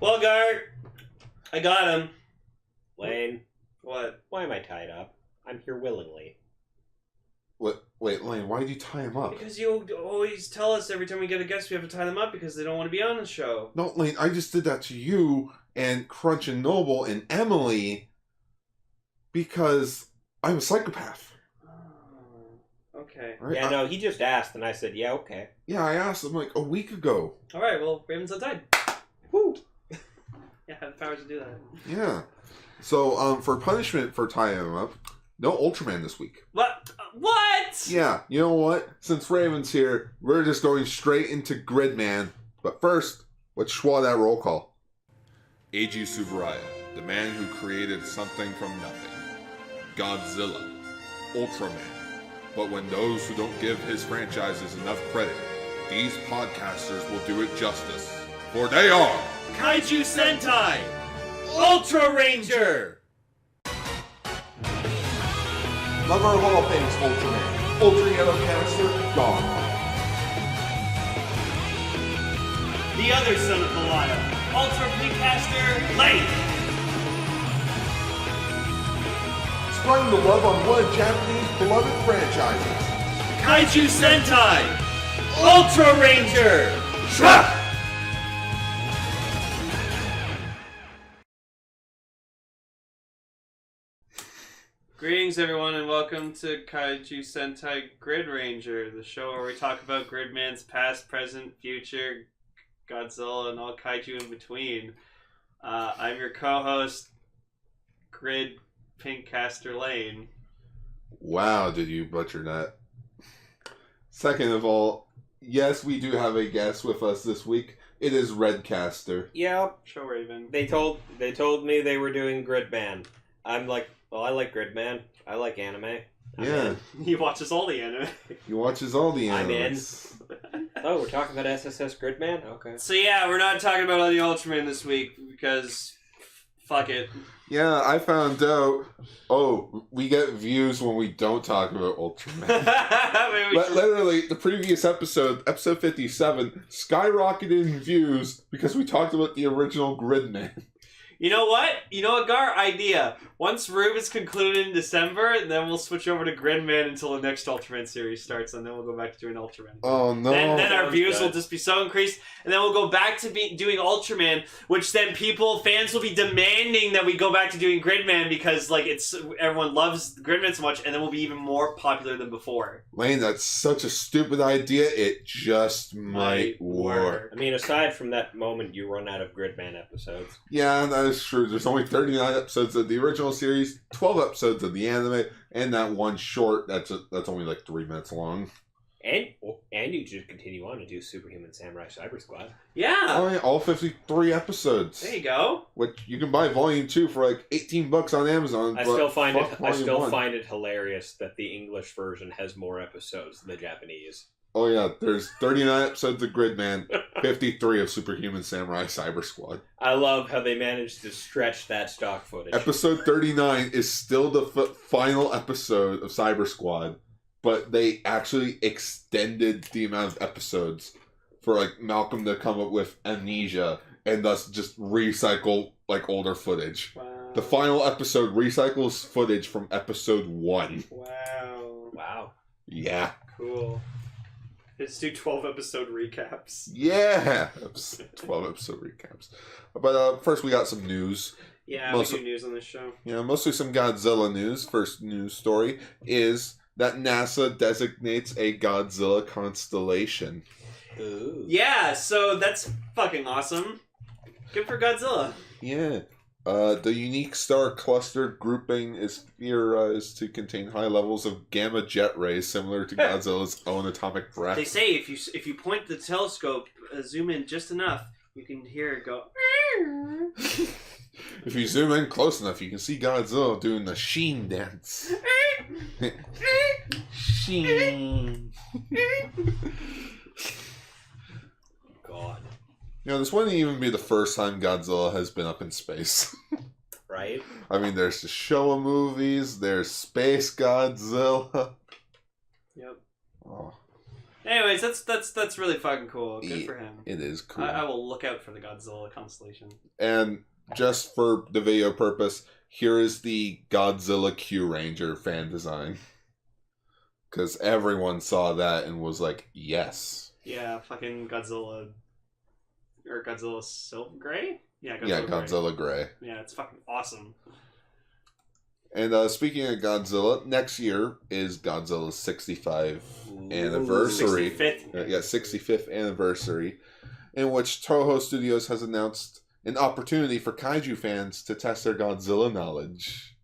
Well, Gart, I got him. Lane. What? Why am I tied up? I'm here willingly. What? Wait, Lane, why did you tie him up? Because you always tell us every time we get a guest we have to tie them up because they don't want to be on the show. No, Lane, I just did that to you and Crunch and Noble and Emily because I'm a psychopath. Oh, okay. Right? Yeah, no, he just asked, and I said, yeah, okay. Yeah, I asked him like a week ago. All right, well, Raven's untied. Woo! Yeah, I have the powers to do that. Yeah. So, for punishment for tying him up, no Ultraman this week. What? What? Yeah, you know what? Since Raven's here, we're just going straight into Gridman. But first, let's schwa that roll call. Eiji Tsuburaya, the man who created something from nothing. Godzilla. Ultraman. But when those who don't give his franchises enough credit, these podcasters will do it justice. For they are... Kaiju Sentai Ultraranger! Love our Hall of Fame's Ultraman. Ultra Yellow Canister, gone. The other son of Belial, Ultra Red Caster Lane! Spreading the love on one of Japanese beloved franchises. Kaiju Sentai Ultraranger! Shra! Greetings, everyone, and welcome to Kaiju Sentai Gridranger, the show where we talk about Gridman's past, present, future, Godzilla, and all kaiju in between. I'm your co-host, Grid Pinkcaster Lane. Wow, did you butcher that? Second of all, yes, we do have a guest with us this week. It is Red Caster. Yeah, ChouRaven. they told me they were doing Gridman. I'm like, well, I like Gridman. I like anime. Yeah, He watches all the anime. he watches all the I'm in. animes. Oh, we're talking about SSS.GRIDMAN? Okay. So yeah, we're not talking about the Ultraman this week because fuck it. Yeah, I found out. Oh, we get views when we don't talk about Ultraman. Maybe we But should- literally, the previous episode, episode 57, skyrocketed in views because we talked about the original Gridman. You know what? Gar? Idea. Once Rube is concluded in December, then we'll switch over to Gridman until the next Ultraman series starts, and then we'll go back to doing Ultraman. Oh no! Then our Sounds views good. will just be so increased, and then we'll go back to doing Ultraman, which then fans will be demanding that we go back to doing Gridman because everyone loves Gridman so much, and then we'll be even more popular than before. Lane, that's such a stupid idea. It just might work. I mean, aside from that moment you run out of Gridman episodes. Yeah, that is true. There's only 39 episodes of the original series, 12 episodes of the anime, and that one short that's only like 3 minutes long. And you just continue on to do Superhuman Samurai Cyber Squad. Yeah. Oh, yeah, all 53 episodes. There you go. Which you can buy Volume 2 for like $18 on Amazon. I but still find fuck Volume 1. find it hilarious that the English version has more episodes than the Japanese. Oh yeah, there's 39 episodes of Gridman, 53 of Superhuman Samurai Cyber Squad. I love how they managed to stretch that stock footage. Episode 39 is still the final episode of Cyber Squad, but they actually extended the amount of episodes for like Malcolm to come up with amnesia and thus just recycle like older footage. Wow. The final episode recycles footage from episode 1. Wow. Wow. Yeah. Cool. Let's do 12 episode recaps. Yeah! 12 episode recaps. But first we got some news. Yeah, Most we do news on this show. Yeah, mostly some Godzilla news. First news story is that NASA designates a Godzilla constellation. Ooh. Yeah, so that's fucking awesome. Good for Godzilla. Yeah. The unique star cluster grouping is theorized to contain high levels of gamma jet rays similar to Godzilla's own atomic breath. They say if you point the telescope, zoom in just enough, you can hear it go. If you zoom in close enough, you can see Godzilla doing the sheen dance. Sheen. God. You know, this wouldn't even be the first time Godzilla has been up in space. Right? I mean, there's the Showa movies, there's Space Godzilla. Yep. Oh. Anyways, that's really fucking cool. Good for him. It is cool. I will look out for the Godzilla constellation. And just for the video purpose, here is the Godzilla ChouRaven fan design. Because everyone saw that and was like, yes. Yeah, fucking Godzilla. Or Godzilla Silver Gray? Yeah, Godzilla Gray. Yeah, it's fucking awesome. And speaking of Godzilla, next year is Godzilla's 65th anniversary. 65th. 65th anniversary, in which Toho Studios has announced an opportunity for kaiju fans to test their Godzilla knowledge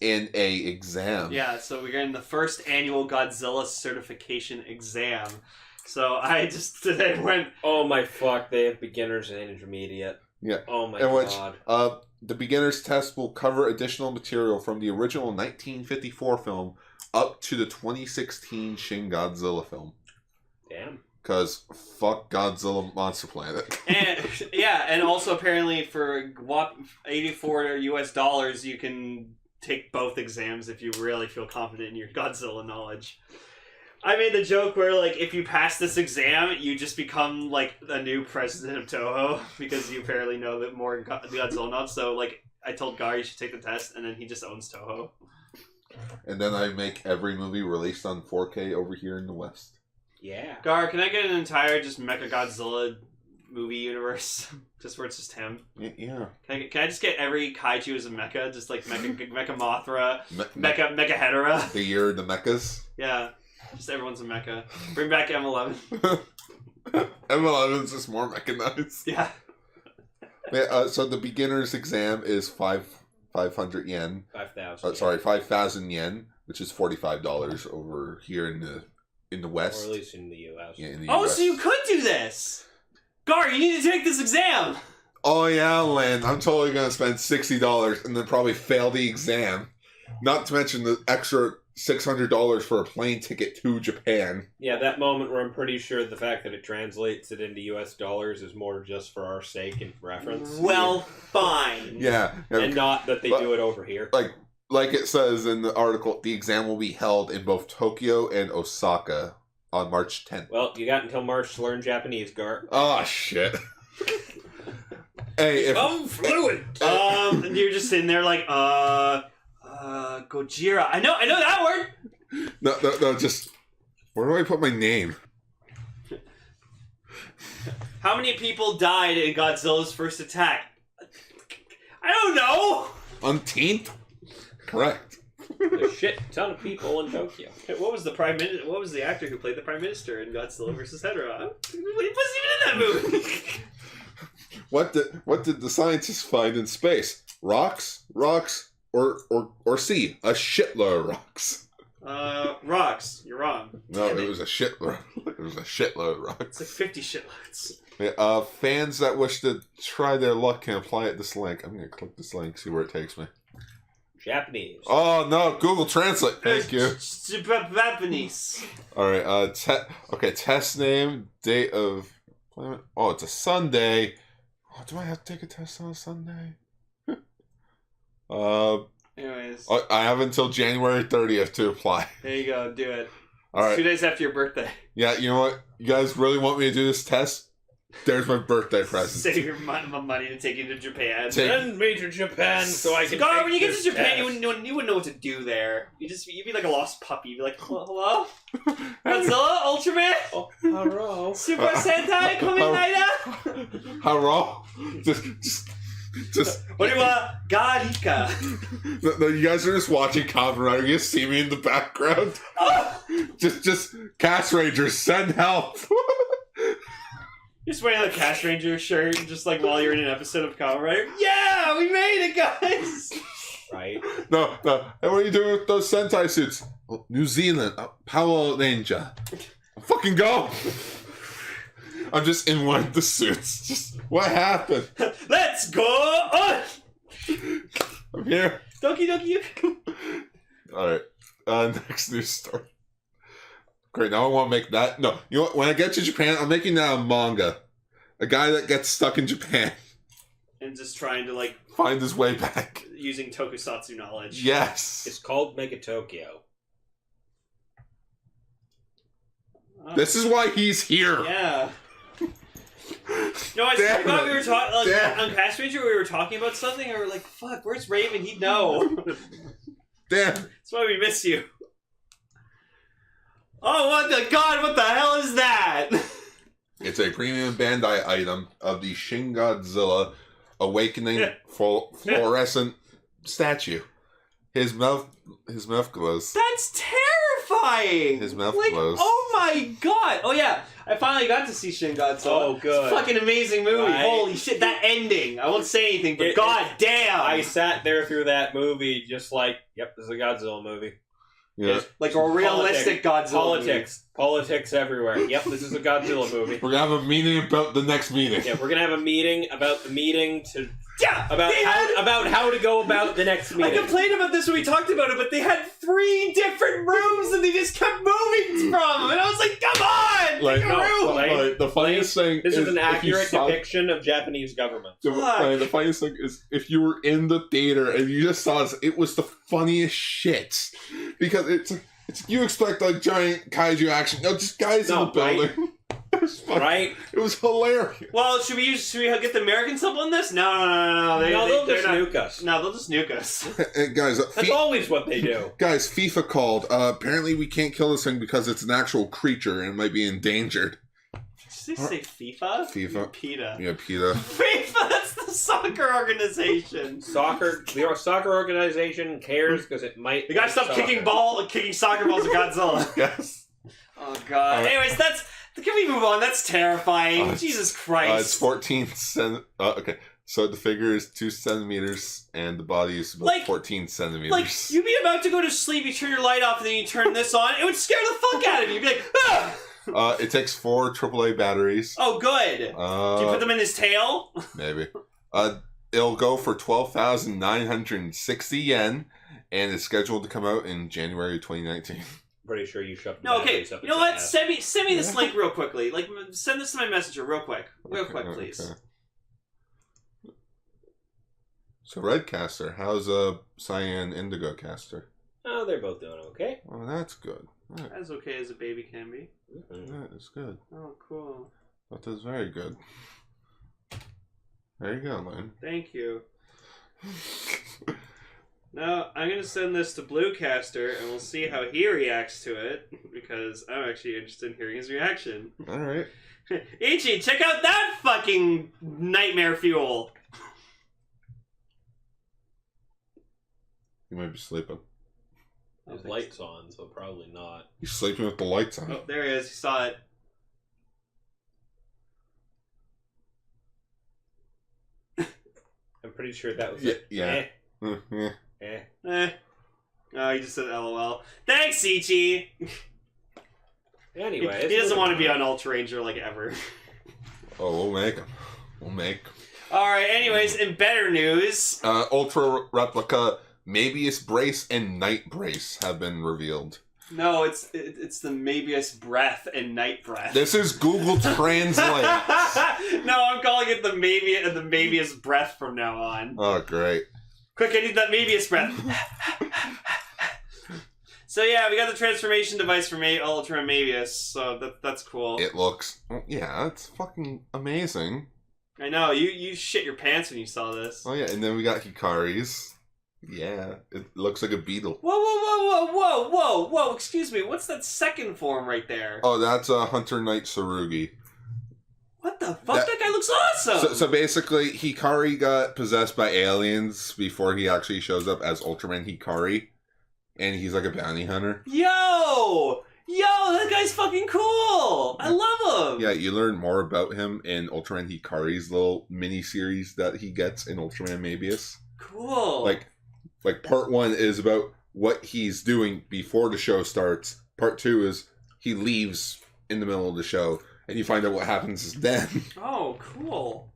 in a exam. Yeah, so we're getting the first annual Godzilla certification exam. So I just today went... Oh my fuck, they have beginners and intermediate. Yeah. Oh my in god. Which, the beginner's test will cover additional material from the original 1954 film up to the 2016 Shin Godzilla film. Damn. Because fuck Godzilla Monster Planet. And yeah, and also apparently for $84 US, you can take both exams if you really feel confident in your Godzilla knowledge. I made the joke where, like, if you pass this exam, you just become, like, the new president of Toho, because you apparently know that more Godzilla knowledge. So, like, I told Gar you should take the test, and then he just owns Toho. And then I make every movie released on 4K over here in the West. Yeah. Gar, can I get an entire just Mecha Godzilla movie universe? Just where it's just him? Yeah. Can I just get every kaiju as a mecha? Just like Mecha Mothra, Mecha Hedorah? The year of the mechas. Yeah. Just everyone's a mecha. Bring back M11. M11's just more mechanized. Yeah. So the beginner's exam is 500 yen. 5,000. 5,000 yen, which is $45 over here in the West. Or at least in the US. Yeah, in the Oh, US. so you could do this! Gar, you need to take this exam! Oh yeah, Lynn, I'm totally gonna spend $60 and then probably fail the exam. Not to mention the extra $600 for a plane ticket to Japan. Yeah, that moment where I'm pretty sure the fact that it translates it into US dollars is more just for our sake and reference. Well, fine. Yeah. And not that they do it over here. Like it says in the article, the exam will be held in both Tokyo and Osaka on March 10th. Well, you got until March to learn Japanese, Gar. Oh, shit. Hey, if... I'm fluent! And you're just sitting there like, Gojira. I know that word! No, just... Where do I put my name? How many people died in Godzilla's first attack? I don't know! Unteenth? Correct. There's a shit ton of people in Tokyo. What was the actor who played the Prime Minister in Godzilla vs. Hedorah? He wasn't even in that movie! What did the scientists find in space? Rocks, or sea? A shitload of rocks. Rocks. You're wrong. No, it was a shitload. It was a shitload of rocks. It's like 50 shitloads. Yeah, fans that wish to try their luck can apply at this link. I'm gonna click this link, see where it takes me. Japanese. Oh no, Google Translate. Thank you. Japanese. All right. Test name, date of employment. Oh, it's a Sunday. Oh, do I have to take a test on a Sunday? Anyways. I have until January 30th to apply. There you go. Do it. All right. 2 days after your birthday. Yeah, you know what? You guys really want me to do this test? There's my birthday present. Save your money to take you to Japan. Send me to Japan so I can. God, when you get to Japan, test. you wouldn't know what to do there. You'd be like a lost puppy. You'd be like, hello? Godzilla? Ultraman? Oh, hello. Super Sentai Kamen Rider? Hello? Just. What do you want? Garika. No, you guys are just watching Kamen Rider. You see me in the background. Just Cast Rangers, send help. You're just wearing a Cast Ranger shirt, just like while you're in an episode of Kamen Rider. Yeah, we made it, guys. Right. No. Hey, what are you doing with those Sentai suits? Oh, New Zealand, Power Ranger. Fucking go. I'm just in one of the suits. Just what happened? Let's go on. I'm here. Doki doki. All right. Next news story. Great. Now I want to make that. No, you know what? When I get to Japan, I'm making that a manga. A guy that gets stuck in Japan And just trying to like find his way back. using tokusatsu knowledge. Yes. It's called Mega Tokyo. Oh. This is why he's here. Yeah. No, I Damn thought we were talking Damn. on Cast Ranger. We were talking about something, and we were like, "Fuck, where's Raven? He'd know." Damn. That's why we miss you. Oh, what the god? What the hell is that? It's a premium Bandai item of the Shin Godzilla Awakening fluorescent statue. His mouth glows. That's terrifying. His mouth like, glows. oh my god. Oh yeah, I finally got to see Shin Godzilla. Oh, good. It's a fucking amazing movie. Right. Holy shit, that ending. I won't say anything, but god damn. I sat there through that movie just like, yep, this is a Godzilla movie. Yeah. like a realistic Godzilla movie. Politics everywhere. Yep, this is a Godzilla movie. We're gonna have a meeting about the next meeting. Yeah, we're gonna have a meeting about the meeting to Yeah, about how to go about the next I meeting. complained about this when we talked about it, but they had 3 different rooms and they just kept moving from them, and I was like, come on! Like, Pick a room! Like, the funniest thing This is an if you accurate saw- depiction of Japanese government. The funniest thing is if you were in the theater and you just saw this, it was the funniest shit. Because it's you expect like giant kaiju action. No, just guys in the building. It was funny. Right? It was hilarious. Well, should we get the Americans up on this? No. They'll they're just not. nuke us. No, they'll just nuke us. And guys, That's always what they do. guys, FIFA called. Apparently, we can't kill this thing because it's an actual creature and it might be endangered. Did they say FIFA? FIFA. PETA. Yeah, PETA. FIFA, that's the soccer organization. The soccer organization cares because it might. They gotta stop kicking soccer balls at Godzilla. Yes. Oh god. Anyways, can we move on? That's terrifying. Jesus It's Christ. 14 okay. So the figure is 2 centimeters and the body is about 14 centimeters. Like, you'd be about to go to sleep, you turn your light off, and then you turn this on, it would scare the fuck out of you. You'd be like, ah! It takes 4 AAA batteries. Oh, good. Do you put them in his tail? Maybe. It'll go for 12,960 yen, and it's scheduled to come out in January 2019. Pretty sure you shoved. No, okay. batteries up You know its what? ass. Send me this link real quickly. Like, send this to my messenger real quick. Real quick, please. Okay. So Red Caster, how's Cyan Indigo Caster? Oh, they're both doing okay. Oh, that's good. Right. As okay as a baby can be. That is good. Oh, cool. That is very good. There you go, Lynn. Thank you. Now, I'm going to send this to Bluecaster, and we'll see how he reacts to it, because I'm actually interested in hearing his reaction. Alright. Ichi, check out that fucking nightmare fuel! You might be sleeping. His light's on, so probably not. He's sleeping with the lights on. Oh, there he is. He saw it. I'm pretty sure that was Yeah. it. Yeah. Oh, he just said LOL. Thanks, Ichi! Anyway, He doesn't want to be on Ultraranger, like, ever. Oh, we'll make him. We'll make. Alright, anyways, in better news... Ultra Replica Mabius Brace and Night Brace have been revealed. No, it's the Mabius Breath and Night Breath. This is Google Translate. No, I'm calling it the Mabius Breath from now on. Oh, great. Quick, I need that Mabius Breath. So yeah, we got the transformation device for Ultraman Mabius, so that's cool. It looks... Yeah, it's fucking amazing. I know, you shit your pants when you saw this. Oh, yeah, and then we got Hikari's. Yeah, it looks like a beetle. Whoa, excuse me, what's that second form right there? Oh, that's Hunter Knight Tsurugi. What the fuck? That guy looks awesome! So basically, Hikari got possessed by aliens before he actually shows up as Ultraman Hikari. And he's like a bounty hunter. Yo, that guy's fucking cool! I love him! Yeah, you learn more about him in Ultraman Hikari's little mini-series that he gets in Ultraman Mabius. Cool. Like part 1 is about what he's doing before the show starts. Part 2 is he leaves in the middle of the show, and you find out what happens then. Oh, cool.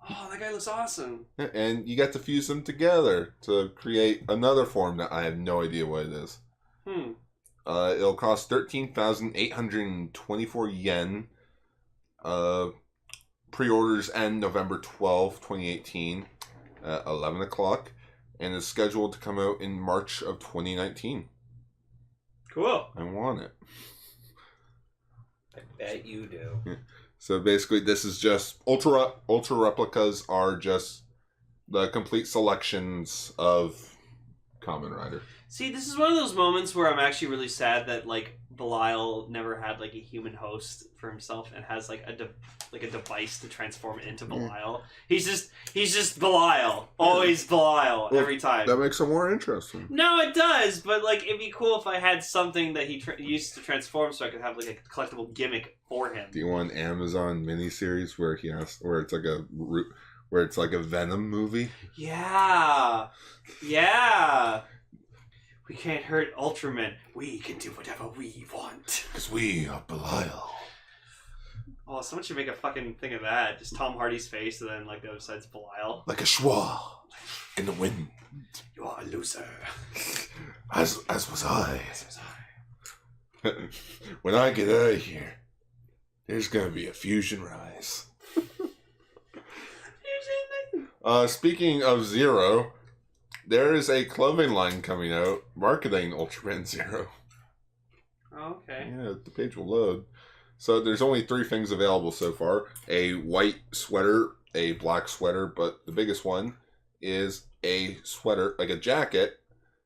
Oh, that guy looks awesome. And you get to fuse them together to create another form that I have no idea what it is. It'll cost 13,824 yen. Pre-orders end November 12, 2018 at 11 o'clock. And is scheduled to come out in March of 2019. Cool. I want it. I bet you do. So basically, this is just ultra replicas are just the complete selections of Kamen Rider. See, this is one of those moments where I'm actually really sad that like Belial never had like a human host for himself and has like a device to transform into Belial. He's just Belial, always Belial, every time. That makes it more interesting. No, it does, but like it'd be cool if I had something that he used to transform, so I could have like a collectible gimmick for him. Do you want an Amazon miniseries where it's like a Venom movie? Yeah. We can't hurt Ultraman. We can do whatever we want. Because we are Belial. Oh, someone should make a fucking thing of that. Just Tom Hardy's face, and then like the other side's Belial. Like a schwa in the wind. You are a loser. As was I. When I get out of here, there's gonna be a fusion rise. Speaking of Zero, there is a clothing line coming out marketing Ultraman Zero. Oh, okay. Yeah, the page will load. So there's only 3 things available so far. A white sweater, a black sweater, but the biggest one is a sweater, like a jacket.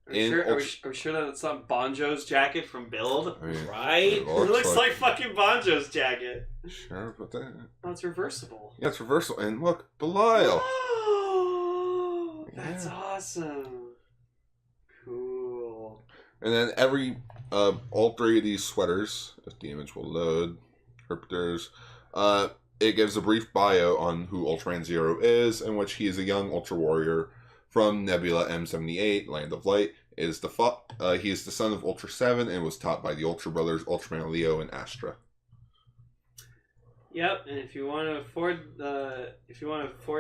Are we sure that it's not Bonjo's jacket from Build? I mean, Right? It looks like fucking Bonjo's jacket. Sure about that. Oh, it's reversible. Yeah, it's reversal. And look, Belial. Oh, that's Yeah. awesome. Cool. And then all 3 of these sweaters, if the image will load, Herpters, it gives a brief bio on who Ultraman Zero is, in which he is a young Ultra Warrior from Nebula M78, Land of Light. He is the son of Ultra 7 and was taught by the Ultra Brothers, Ultraman Leo and Astra. Yep, and if you want to afford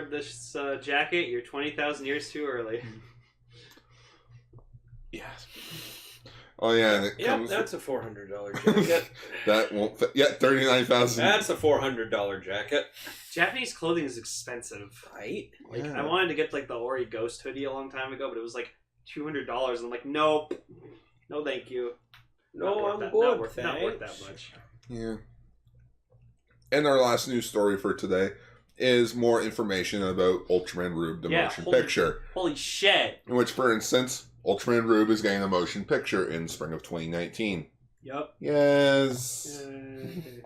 this jacket, you're 20,000 years too early. Yes. Oh yeah, and it Yep, comes that's a $400 jacket. that won't fit. Yeah, 39,000. That's a $400 jacket. Japanese clothing is expensive. Right? Like Yeah. I wanted to get like the Ori Ghost hoodie a long time ago, but it was like $200. I'm like, nope, no, thank you. No, I'm Not good. worth that much. Yeah. And our last news story for today is more information about Ultraman Rube, the motion picture. Holy shit. In which, for instance, Ultraman Rube is getting a motion picture in spring of 2019. Yep. Yes. Yay.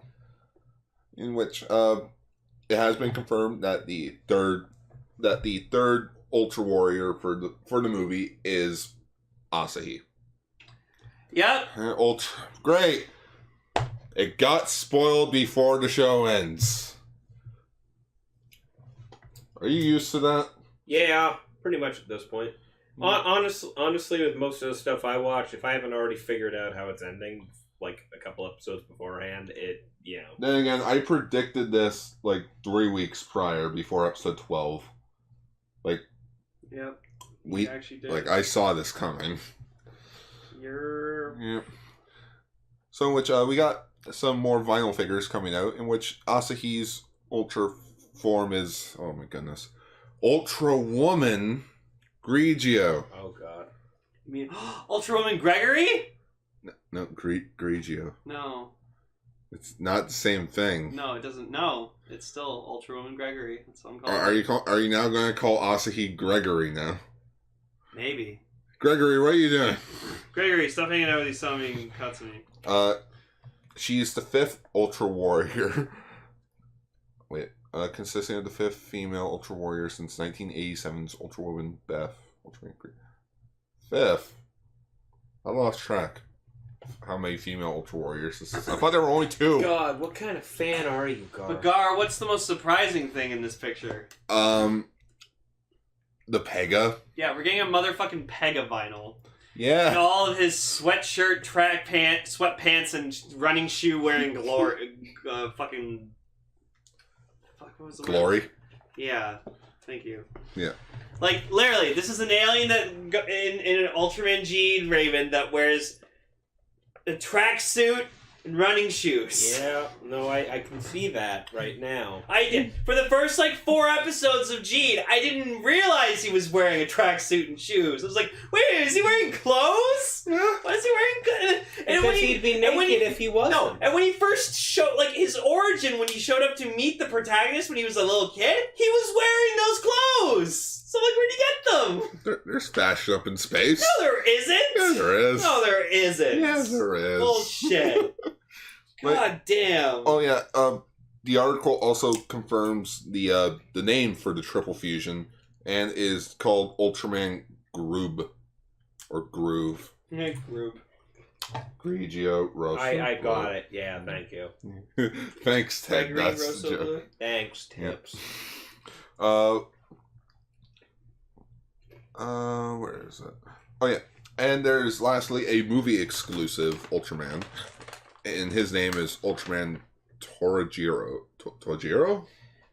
In which it has been confirmed that the third Ultra Warrior for the movie is Asahi. Yep. Great. It got spoiled before the show ends. Are you used to that? Yeah, pretty much at this point. Honestly, with most of the stuff I watch, if I haven't already figured out how it's ending, like a couple episodes beforehand, Then again, I predicted this like 3 weeks prior, before episode 12. Yep. You actually did. Like I saw this coming. You're... So in which we got some more vinyl figures coming out, in which Asahi's Ultra form is, oh my goodness, Ultra Woman Grigio. Oh god. You mean Ultra Woman Gregory? No, Grigio. No. It's not the same thing. No, it doesn't. No, it's still Ultra Woman Gregory. That's what I'm calling it. Are you now going to call Asahi Gregory now? Maybe. Gregory, what are you doing? Gregory, stop hanging out with these Sami Katsumi. She's the 5th Ultra Warrior. Wait, consisting of the 5th female Ultra Warrior since 1987's Ultra Woman Beth. 5th? I lost track. How many female Ultra Warriors this is. I thought there were only 2. God, what kind of fan are you, Gar? But Gar, what's the most surprising thing in this picture? The Pega. Yeah, we're getting a motherfucking Pega vinyl. Yeah. And all of his sweatshirt, sweatpants, and running shoe wearing fucking... Fuck, what was the Glory. word? Yeah, thank you. Yeah. Like, literally, this is an alien that in an Ultraman G-Raven that wears a tracksuit and running shoes. Yeah. No, I can see that right now. I did. For the first, 4 episodes of Gene, I didn't realize he was wearing a tracksuit and shoes. I was like, wait, is he wearing clothes? Why is he wearing... Because he'd be naked if he wasn't. No, and when he first showed, his origin, when he showed up to meet the protagonist when he was a little kid, he was wearing those clothes! So, where'd he get them? There's fashion up in space. No, there isn't! Yeah, there is. No, there isn't! Yeah, there is. Bullshit. God damn. Oh yeah. The article also confirms the name for the triple fusion and is called Ultraman Groove or Groove. Yeah, Groove. Grigio Rosso. I got it. Yeah, thank you. Thanks, Ted. Green That's Rosso the joke. Blue? Thanks, Tips. Where is it? Oh yeah, and there's lastly a movie exclusive Ultraman, and his name is Ultraman Torajiro. Torajiro?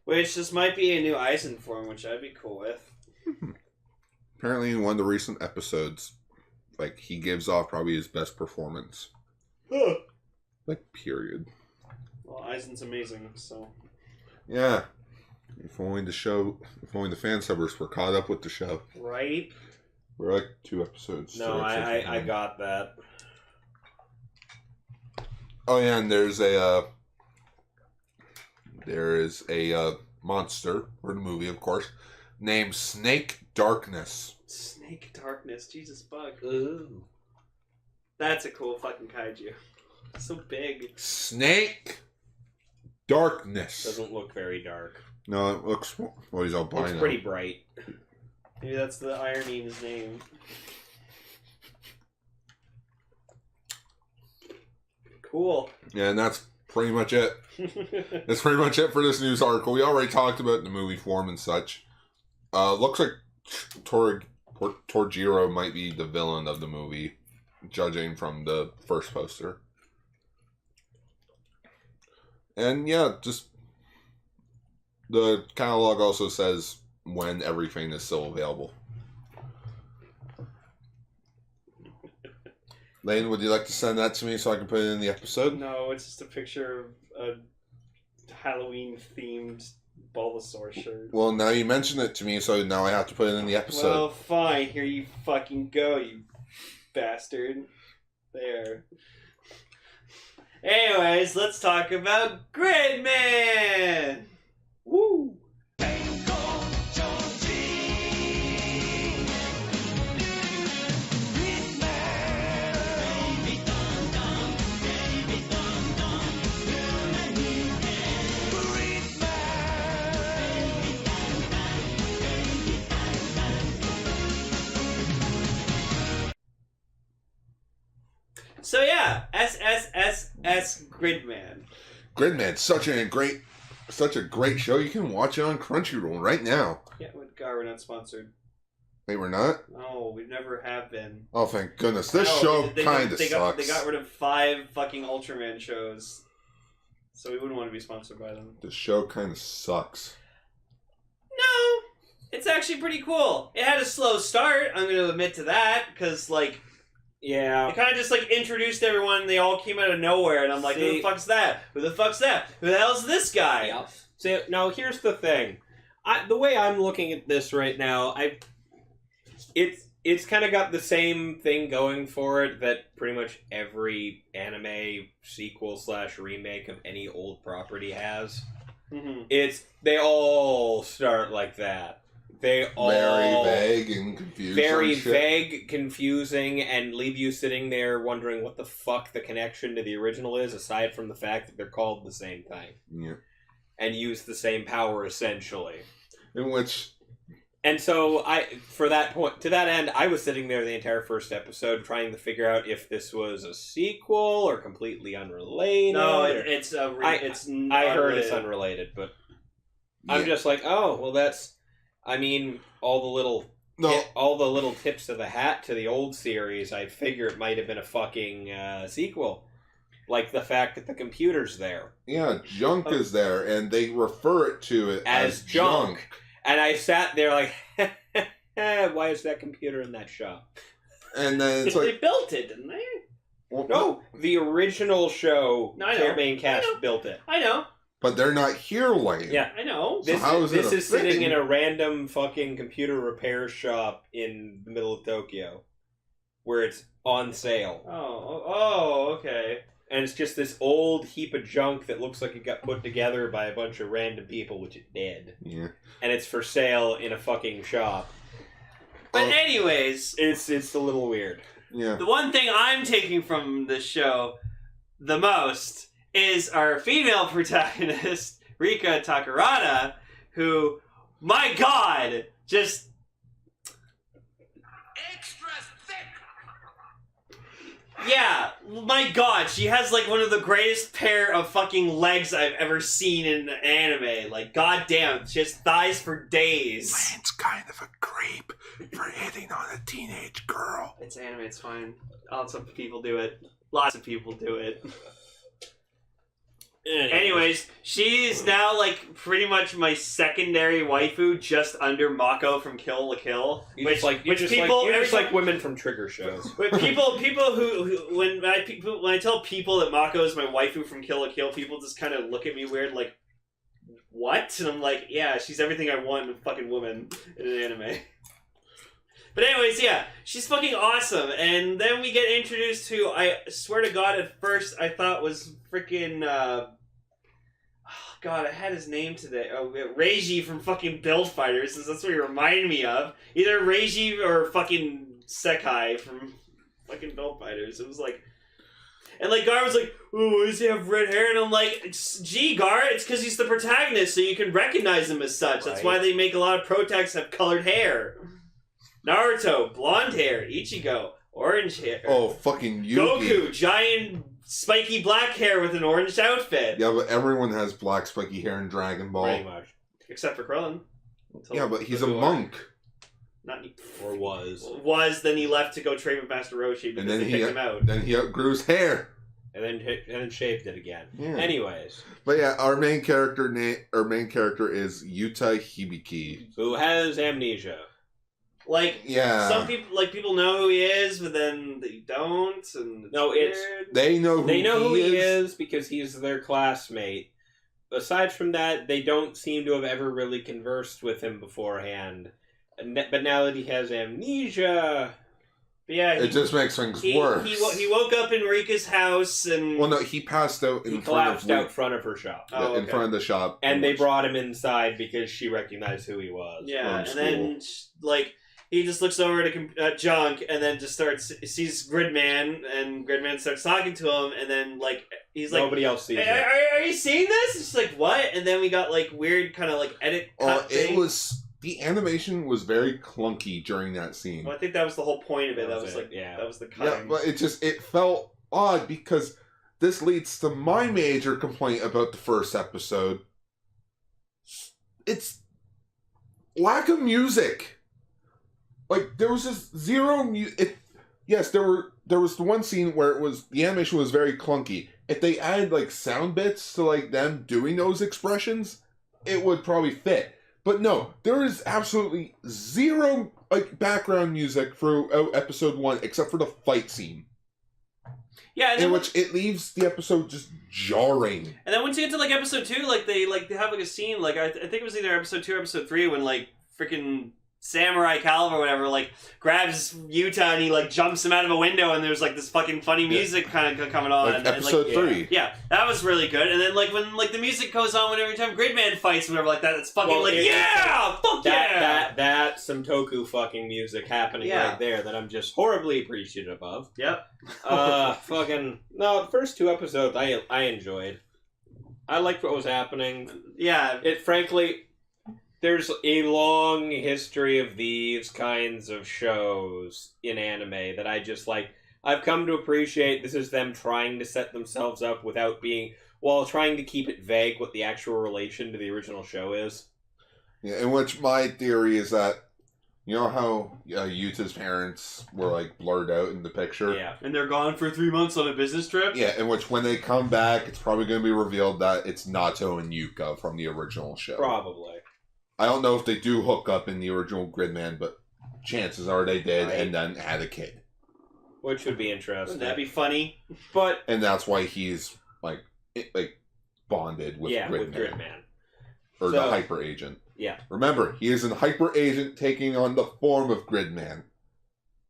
Which this might be a new Eisen form, which I'd be cool with. Apparently, in one of the recent episodes, he gives off probably his best performance. Period. Well, Eisen's amazing, so. Yeah. If only the fan subbers were caught up with the show. Right? We're 2 episodes. No, I got that. Oh yeah, and there is a monster for the movie, of course, named Snake Darkness. Snake Darkness, Jesus bug. Ooh. That's a cool fucking kaiju. It's so big. Snake Darkness. Doesn't look very dark. No, it looks... Well, he's albino. Looks pretty bright. Maybe that's the irony in his name. Cool. Yeah, and that's pretty much it. That's pretty much it for this news article. We already talked about the movie form and such. Looks like Torjiro might be the villain of the movie, judging from the first poster. And yeah, just... The catalog also says when everything is still available. Lane, would you like to send that to me so I can put it in the episode? No, it's just a picture of a Halloween-themed Bulbasaur shirt. Well, now you mentioned it to me, so now I have to put it in the episode. Well, fine. Here you fucking go, you bastard. There. Anyways, let's talk about Gridman! Woo! Denkou Choujin Gridman. Baby dum dum, baby dum dum, So yeah, SSSS.GRIDMAN. Gridman, such a great show. You can watch it on Crunchyroll right now. Yeah, with Gar, we're not sponsored. They were not? No, we never have been. Oh, thank goodness. This No, show they kind of they sucks. They got rid of 5 fucking Ultraman shows. So we wouldn't want to be sponsored by them. This show kind of sucks. No! It's actually pretty cool. It had a slow start, I'm going to admit to that, because, Yeah. it kind of just, introduced everyone, and they all came out of nowhere, and I'm like, who the fuck's that? Who the fuck's that? Who the hell's this guy? Yeah. So now here's the thing. The way I'm looking at this right now, it's kind of got the same thing going for it that pretty much every anime sequel / remake of any old property has. Mm-hmm. They all start like that. They all Very vague and confusing. very vague, confusing, and leave you sitting there wondering what the fuck the connection to the original is, aside from the fact that they're called the same thing. Yeah. And use the same power, essentially. In which... And so, to that end, I was sitting there the entire first episode trying to figure out if this was a sequel or completely unrelated. No, or- it's I heard it's unrelated, but I'm just like, oh, well, that's... I mean, all the little tips of the hat to the old series, I figure it might have been a fucking sequel. Like the fact that the computer's there. Yeah, junk is there, and they refer to it As junk. And I sat there like, why is that computer in that shop? And then it's They like, built it, didn't they? No, the original show, No, I know. their main cast I know. built it. I know. But they're not here, Lane. Yeah. I know. So This, how is it this a is sitting thing? in a random fucking computer repair shop in the middle of Tokyo, where it's on sale. Oh, okay. And it's just this old heap of junk that looks like it got put together by a bunch of random people, which it did. Yeah. And it's for sale in a fucking shop. But anyways, It's a little weird. Yeah. the one thing I'm taking from this show the most is our female protagonist, Rika Takarada, who, my god, just... Extra thick! Yeah, my god, she has like one of the greatest pair of fucking legs I've ever seen in an anime. Like, goddamn, she has thighs for days. Lane's kind of a creep for hitting on a teenage girl. It's anime, it's fine. Lots of people do it. Lots of people do it. Anyways, she's now like pretty much my secondary waifu, just under Mako from Kill la Kill. You're just like women from trigger shows. people who when I tell people that Mako is my waifu from Kill la Kill, people just kind of look at me weird, like, what? And I'm like, yeah, she's everything I want in a fucking woman in an anime. But anyways, yeah, she's fucking awesome. And then we get introduced to, I swear to God, at first I thought was freaking, God, I had his name today. Oh, Reiji from fucking Build Fighters, since that's what he reminded me of. Either Reiji or fucking Sekai from fucking Build Fighters. It was like... And like Gar was like, "Oh, why does he have red hair?" And I'm like, "Gee, Gar, it's because he's the protagonist, so you can recognize him as such. That's why they make a lot of protagonists have colored hair. Naruto, blonde hair. Ichigo, orange hair. Oh, fucking Yugi. Goku, giant spiky black hair with an orange outfit. Yeah, but everyone has black spiky hair in Dragon Ball. Pretty much. Except for Krillin. Yeah, but he's a monk. Not Or was. Then he left to go train with Master Roshi because And then they picked him out. Then he outgrew his hair. And then shaved it again. Yeah. Anyways. But yeah, our main character is Yuta Hibiki. Who has amnesia. Like, Yeah. some people know who he is, but then they don't. And No, weird. They know who he is because he's their classmate. Aside from that, they don't seem to have ever really conversed with him beforehand. But now that he has amnesia... But yeah, it just makes things worse. He woke up in Rika's house and... Well, no, he passed out He collapsed out front of her shop. Oh, in front of the shop. And they brought him inside because she recognized who he was. Yeah, and then, like, he just looks over to Junk and then just sees Gridman, and Gridman starts talking to him, and then, like, he's like... Nobody else sees hey, it. are you seeing this? It's like, what? And then we got, like, weird kind of, like, edit cut thing. It was... The animation was very clunky during that scene. Well, I think that was the whole point of it. That was it, yeah. That was the cut. Yeah, but it felt odd because this leads to my major complaint about the first episode. It's lack of music. Like, there was just zero music. Yes, there was the one scene where the animation was very clunky. If they added like sound bits to like them doing those expressions, it would probably fit. But no, there is absolutely zero like background music throughout episode 1 except for the fight scene. Yeah, and in which it leaves the episode just jarring. And then once you get to like episode 2, like they have like a scene, like I think it was either episode 2 or episode 3 when like freaking Samurai Calv or whatever like grabs Yuta and he like jumps him out of a window and there's like this fucking funny music kind of coming on. Like episode 3. Yeah, that was really good. And then like when like the music goes on every time Gridman fights whatever like that, it's fucking That's some Toku fucking music happening right there that I'm just horribly appreciative of. Yep. Fucking no, the first 2 episodes I enjoyed. I liked what was happening. Yeah. It frankly, there's a long history of these kinds of shows in anime that I just like. I've come to appreciate this is them trying to set themselves up without being, while trying to keep it vague what the actual relation to the original show is. Yeah, in which my theory is that, you know how Yuta's parents were like blurred out in the picture? Yeah. And they're gone for 3 months on a business trip? Yeah, in which when they come back, it's probably going to be revealed that it's Nato and Yuka from the original show. Probably. I don't know if they do hook up in the original Gridman, but chances are they did and then had a kid. Which would be interesting. Wouldn't that be funny? But and that's why he's like bonded with Gridman. with Gridman. Or the Hyper Agent. Yeah. Remember, he is an Hyper Agent taking on the form of Gridman.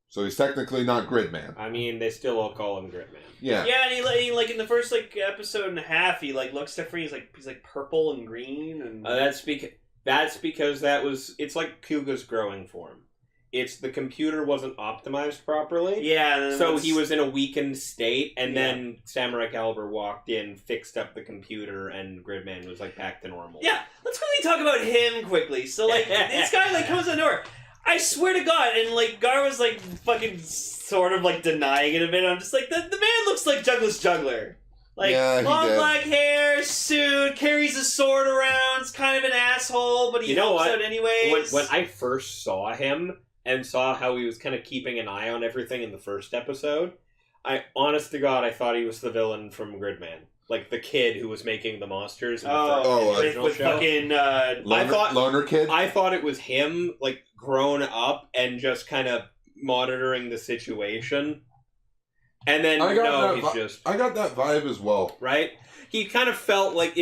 So he's technically not Gridman. I mean, they still all call him Gridman. Yeah. Yeah, and he like in the first like episode and a half, he like looks different. He's like purple and green, and That's because it's like Kuga's growing form. It's the computer wasn't optimized properly. Yeah, so he was in a weakened state, and then Samurai Caliber walked in, fixed up the computer, and Gridman was like back to normal. Yeah, let's quickly talk about him quickly. So like this guy like comes out the door. I swear to God, and like Gar was like fucking sort of like denying it a bit. I'm just like the man looks like Douglas Juggler. Like long black hair, suit, carries a sword around. Is kind of an asshole, but he helps out anyways. When I first saw him. And saw how he was kind of keeping an eye on everything in the first episode, honest to God, I thought he was the villain from Gridman. Like the kid who was making the monsters in the original show. Fucking, Loner Kid? I thought it was him, like, grown up and just kind of monitoring the situation. And then, I got that vibe as well. Right? He kind of felt like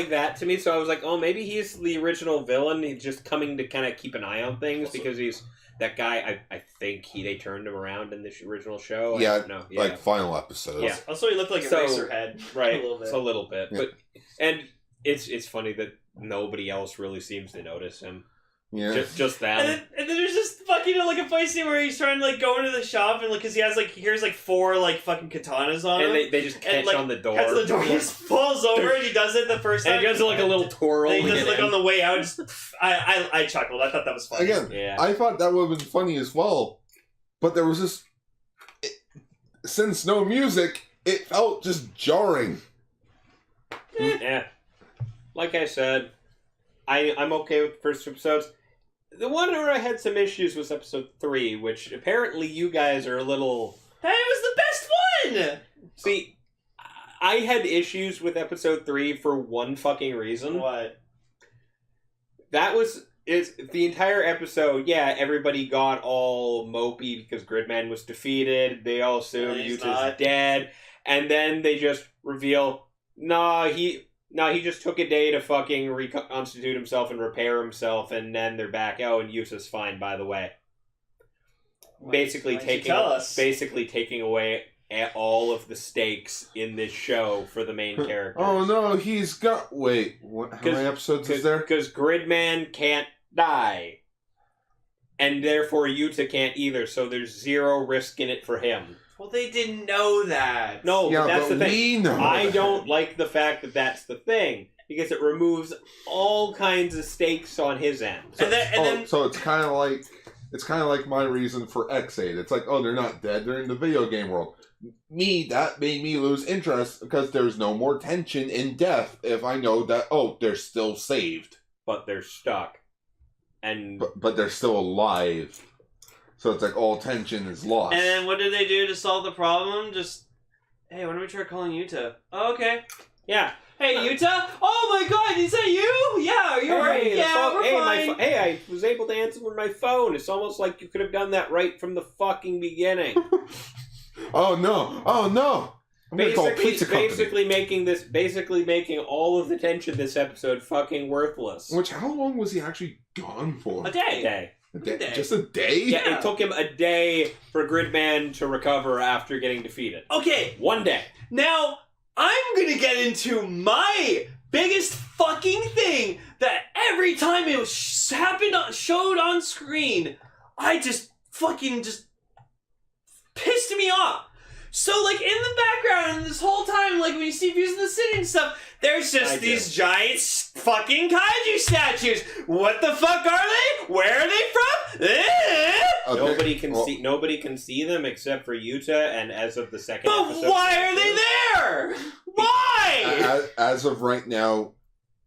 that to me, so I was like, oh, maybe he's the original villain. He's just coming to kind of keep an eye on things because he's... That guy, I think they turned him around in this original show. Yeah, like final episodes. Yeah. Also, he looked like a Racerhead, right? A little bit. Yeah. But and it's funny that nobody else really seems to notice him. Yeah, just that. And then there's just fucking like a fight scene where he's trying to like go into the shop and like because he hears like 4 like fucking katanas on him, and they just catch on the door. Catch the door. He just falls over and he does it the first time. And he does like a little twirl. And he does it like on the way out. Just, I chuckled. I thought that was funny. Again, I thought that would have been funny as well, but there was this. Since no music, it felt just jarring. Yeah, like I said, I'm okay with the first 2 episodes. The one where I had some issues was episode 3, which apparently you guys are a little... That was the best one! See, I had issues with episode 3 for one fucking reason. What? It's the entire episode, everybody got all mopey because Gridman was defeated. They all assume Yuta's dead. And then they just reveal, he just took a day to fucking reconstitute himself and repair himself, and then they're back. Oh, and Yuta's fine, by the way. Basically taking away all of the stakes in this show for the main characters. Oh no, he's got... Wait, how many episodes is there? Because Gridman can't die. And therefore Yuta can't either, so there's 0 risk in it for him. Well, they didn't know that. No, but that's the thing. We know I that. don't like the fact that that's the thing. Because it removes all kinds of stakes on his end. So it's kind of like my reason for X8. It's like, oh, they're not dead. They're in the video game world. That made me lose interest because there's no more tension in death if I know that, oh, they're still saved. But they're stuck. And But they're still alive. So it's like all tension is lost. And then what did they do to solve the problem? Just, hey, why don't we try calling Yuta? Oh, okay. Yeah. Hey, Yuta? Oh my God, is that you? Yeah, are you alright? Yeah, we're fine. I was able to answer with my phone. It's almost like you could have done that right from the fucking beginning. Oh no! I'm gonna call pizza company. Basically making all of the tension this episode fucking worthless. How long was he actually gone for? A day. A day? Just a day? Yeah, it took him a day for Gridman to recover after getting defeated. Okay. 1 day. Now, I'm gonna get into my biggest fucking thing that every time it was showed on screen, I just pissed me off. So, like, in the background, this whole time, like, when you see views of the city and stuff, there's just these giant fucking kaiju statues. What the fuck are they? Where are they from? Okay. Nobody can see them except for Yuta, and as of the second episode... But why are they there? Why? As of right now,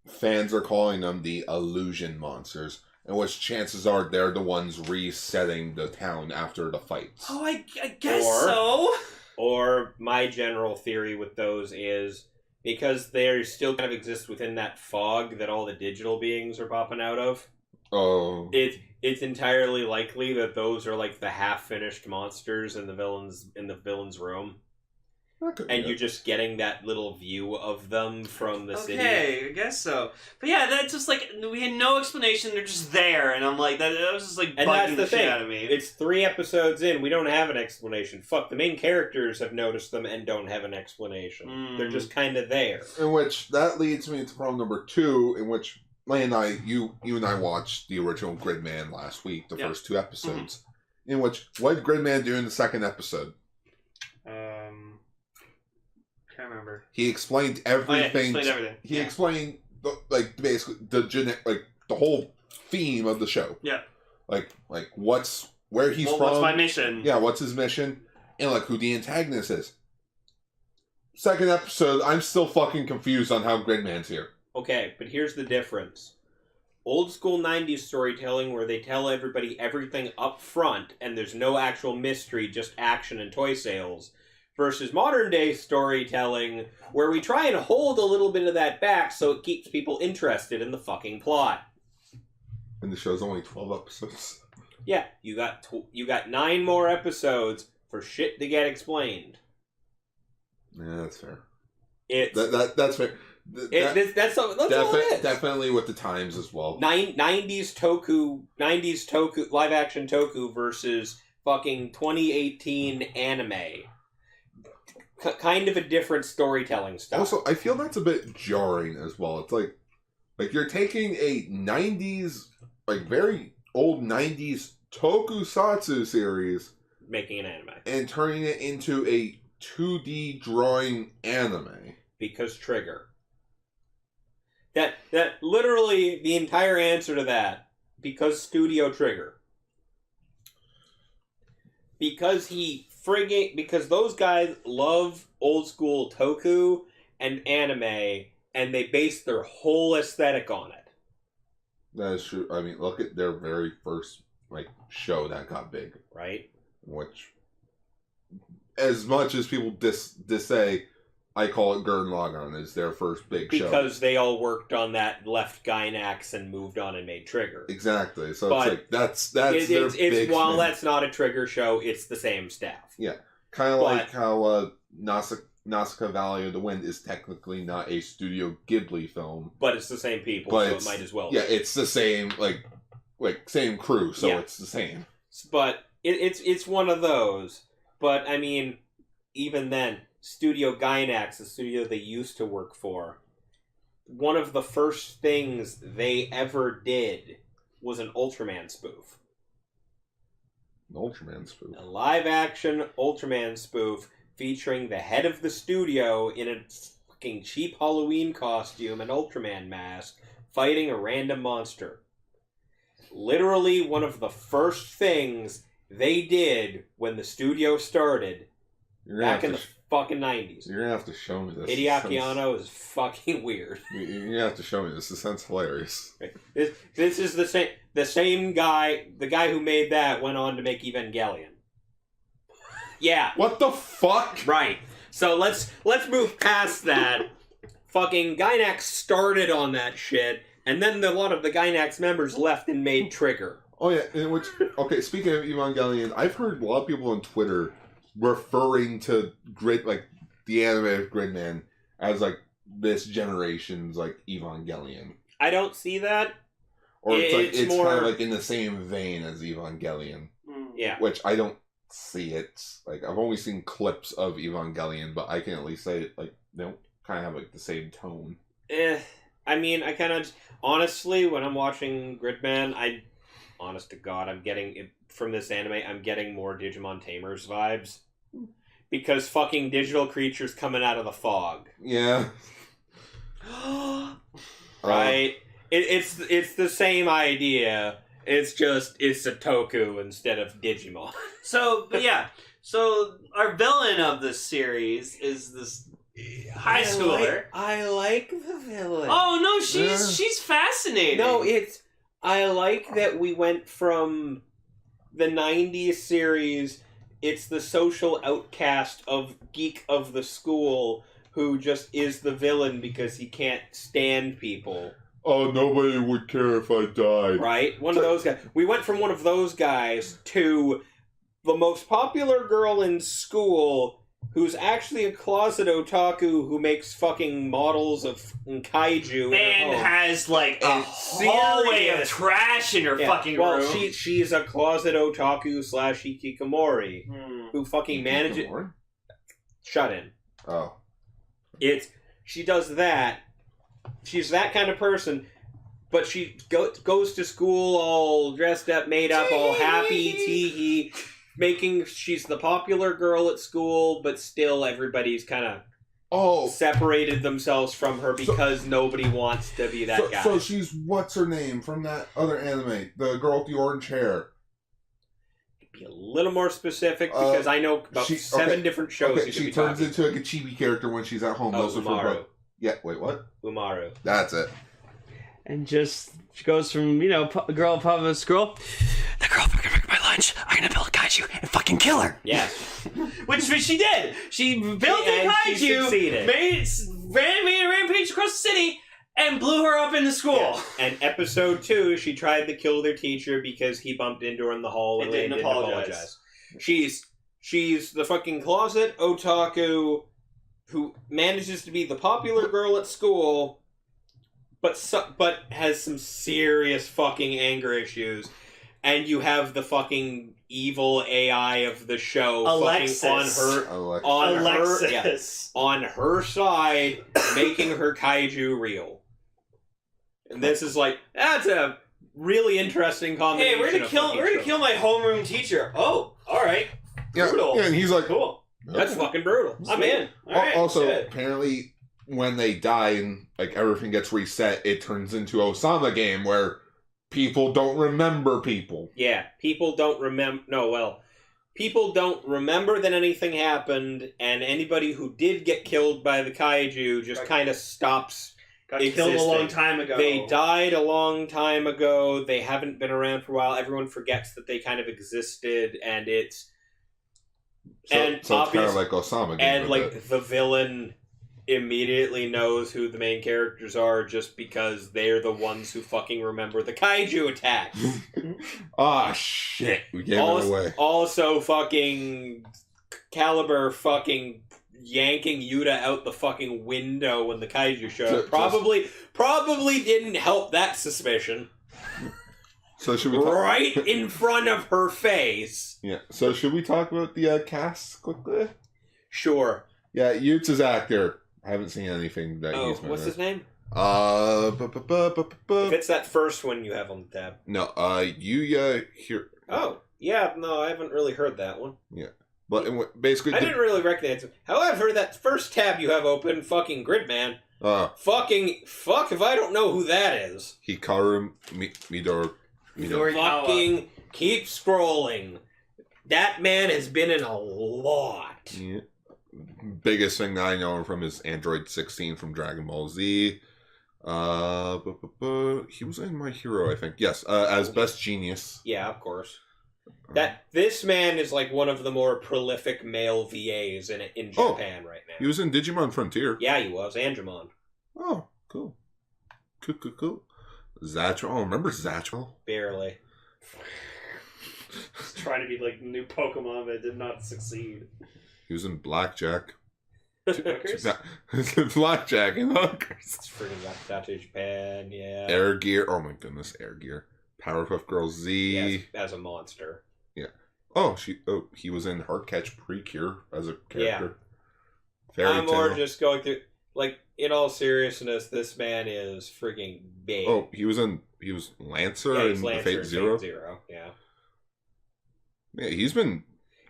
fans are calling them the illusion monsters, in which chances are they're the ones resetting the town after the fights. Oh, I guess so. Or my general theory with those is because they still kind of exist within that fog that all the digital beings are popping out of. Oh. It's entirely likely that those are like the half-finished monsters in the villain's room. And you're just getting that little view of them from the city. Okay, I guess so. But yeah, that's just like, we had no explanation, they're just there, and I'm like, that was just like bugging the shit out of me. It's 3 episodes in, we don't have an explanation. Fuck, the main characters have noticed them and don't have an explanation. They're just kind of there. In which, that leads me to problem number 2, in which, May and I, you and I watched the original Gridman last week, the first 2 episodes. In which, what did Gridman do in the second episode? Can't remember. He explained everything. He explained everything. He explained basically the whole theme of the show. Yeah. Like where he's from. What's my mission? Yeah, what's his mission? And who the antagonist is. Second episode, I'm still fucking confused on how Gridman's here. Okay, but here's the difference. Old school 90s storytelling where they tell everybody everything up front and there's no actual mystery, just action and toy sales. Versus modern day storytelling, where we try and hold a little bit of that back so it keeps people interested in the fucking plot. And the show's only 12 episodes. Yeah, you got 9 more episodes for shit to get explained. Yeah, that's fair. That's fair. That's all it is. Definitely with the times as well. 90s toku, live action toku versus fucking 2018 anime. Kind of a different storytelling style. Also, I feel that's a bit jarring as well. It's like you're taking a 90s, very old 90s tokusatsu series, making an anime, and turning it into a 2D drawing anime. Because Trigger. That literally the entire answer to that. Because Studio Trigger. Because those guys love old school toku and anime, and they base their whole aesthetic on it. That is true. I mean, look at their very first show that got big, right? Which, as much as people say, I call it Gurren Lagann is their first big show because they all worked on that, left Gainax, and moved on and made Trigger. Exactly. So but that's their big while thing. That's not a Trigger show, it's the same staff. Yeah, kind of like how Nausicaa Valley of the Wind is technically not a Studio Ghibli film, but it's the same people, so it might as well. Yeah, it's the same same crew, so it's the same. But it's one of those. But I mean, even then. Studio Gainax, the studio they used to work for, one of the first things they ever did was an Ultraman spoof. An Ultraman spoof? A live-action Ultraman spoof featuring the head of the studio in a fucking cheap Halloween costume and Ultraman mask fighting a random monster. Literally one of the first things they did when the studio started back in the fucking 90s. You're gonna have to show me this. Hideaki Anno is fucking weird. You're gonna have to show me this. This sounds hilarious. This is the same guy. The guy who made that went on to make Evangelion. Yeah. What the fuck? Right. So let's move past that. Fucking Gainax started on that shit, and then a lot of the Gainax members left and made Trigger. Oh yeah. Okay. Speaking of Evangelion, I've heard a lot of people on Twitter referring to the anime of Gridman as this generation's Evangelion. I don't see that. Or it's more kind of in the same vein as Evangelion. Yeah. Which I don't see it. I've only seen clips of Evangelion, but I can at least say they don't kind of have the same tone. I mean, I kind of honestly, when I'm watching Gridman, honest to God, I'm getting from this anime, I'm getting more Digimon Tamers vibes. Because fucking digital creatures coming out of the fog. Yeah. Right? It's the same idea. It's a Toku instead of Digimon. So our villain of this series is this high schooler. I like the villain. Oh no, she's fascinating. No, I like that we went from the 90s series, it's the social outcast of geek of the school who just is the villain because he can't stand people. oh, nobody would care if I died. Right? One of those guys. We went from one of those guys to the most popular girl in school who's actually a closet otaku who makes fucking models of kaiju and has like a hallway of trash in her fucking room. Well, she's a closet otaku / hikikomori who fucking manages. Shut in. Oh, she does that. She's that kind of person, but she goes to school all dressed up, made up, all happy, tee-hee. She's the popular girl at school, but still everybody's kind of separated themselves from her because nobody wants to be that guy. So she's, what's her name from that other anime? The girl with the orange hair. Be a little more specific because I know about 7 different shows. Okay, she turns into like a chibi character when she's at home. Those Umaru. Yeah, wait, what? Umaru. That's it. And she goes from, girl public school. The girl fucking took my lunch. I'm gonna build a kaiju and fucking kill her. Yeah. Which she did. She built a kaiju, made a rampage across the city, and blew her up in the school. Yeah. And episode 2, she tried to kill their teacher because he bumped into her in the hall and didn't apologize. She's the fucking closet otaku who manages to be the popular girl at school, but has some serious fucking anger issues. And you have the fucking evil AI of the show Alexis. on her side, making her kaiju real. And this is like, that's a really interesting combination. Hey, we're gonna kill my homeroom teacher. Oh, all right. Yeah, brutal. Yeah, and he's like, cool. That's fucking brutal. I'm in. All right, also, shit. apparently, when they die and like everything gets reset, it turns into Osama game where people don't remember people. Yeah, people don't remember. No, well, people don't remember that anything happened, and anybody who did get killed by the kaiju just kind of stops. Got killed a long time ago. They died a long time ago. They haven't been around for a while. Everyone forgets that they kind of existed, and it's So it's kind of like Osama game. And like the villain immediately knows who the main characters are just because they're the ones who fucking remember the kaiju attacks. Shit. We gave it away. Also fucking Caliber fucking yanking Yuta out the fucking window when the kaiju showed up. Probably didn't help that suspicion. So should we right in front of her face. Yeah. So should we talk about the cast quickly? Sure. Yeah, Yutz's actor. I haven't seen anything that he's been what's his name? If it's that first one you have on the tab. No, Yuya here. Oh, yeah, no, I haven't really heard that one. Yeah. But basically... I didn't really recognize him. However, that first tab you have open, fucking Gridman, fuck if I don't know who that is. Hikaru Midori. Fucking keep scrolling. That man has been in a lot. Yeah. Biggest thing that I know him from is Android 16 from Dragon Ball Z. He was in My Hero, I think. Yes, as Best Genius. Yeah, of course. This man is like one of the more prolific male VAs in Japan right now. He was in Digimon Frontier. Yeah, he was. Angemon. Oh, cool. Cool. Zatchel. Oh, remember Zatchel? Barely. Trying to be like the new Pokemon, but did not succeed. He was in Blackjack. Hookers? Blackjack and Hookers. It's freaking back to Japan, yeah. Air Gear. Oh my goodness, Air Gear. Powerpuff Girls Z. Yes, as a monster. Yeah. He was in Heartcatch Precure as a character. Yeah. I'm more just going through, like, in all seriousness, this man is freaking big. Oh, he was Lancer in Fate Zero. Yeah. Yeah, he's been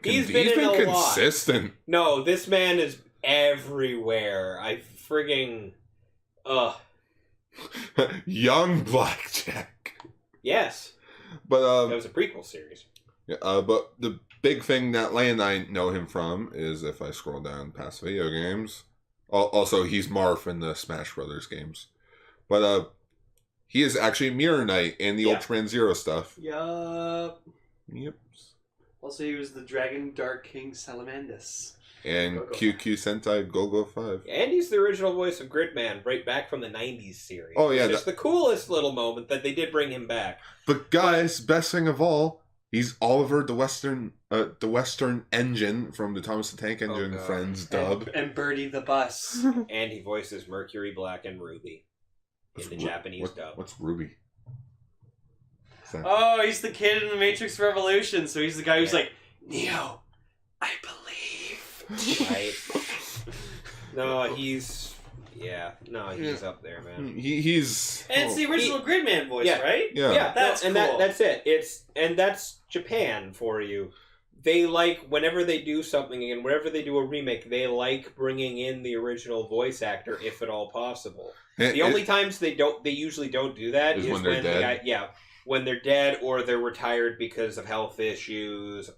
in consistent. Lot. No, this man is everywhere. I frigging Young Blackjack. Yes. But that was a prequel series. Yeah, but the big thing that Leigh and I know him from is, if I scroll down past video games. Also, he's Marth in the Smash Brothers games. But he is actually Mirror Knight in the Ultraman Zero stuff. Yup. Yep. Also, he was the Dragon Dark King Salamandus. And QQ Sentai Go-Go 5. And he's the original voice of Gridman, right back from the 90s series. Oh, yeah. It's the coolest little moment that they did bring him back. But guys, best thing of all, he's Oliver the Western Engine from the Thomas the Tank Engine Friends dub. And Birdie the Bus. And he voices Mercury, Black, and Ruby in the Japanese dub. What's Ruby? Oh, he's the kid in the Matrix Revolution, so he's the guy who's like, Neo, I believe. Right. No, he's up there, man. He's And it's the original Gridman voice, right? Yeah. That's cool. That's it. That's Japan for you. They like, whenever they do something and whenever they do a remake, they like bringing in the original voice actor if at all possible. The only times they usually don't do that is when they're dead. When they're dead or they're retired because of health issues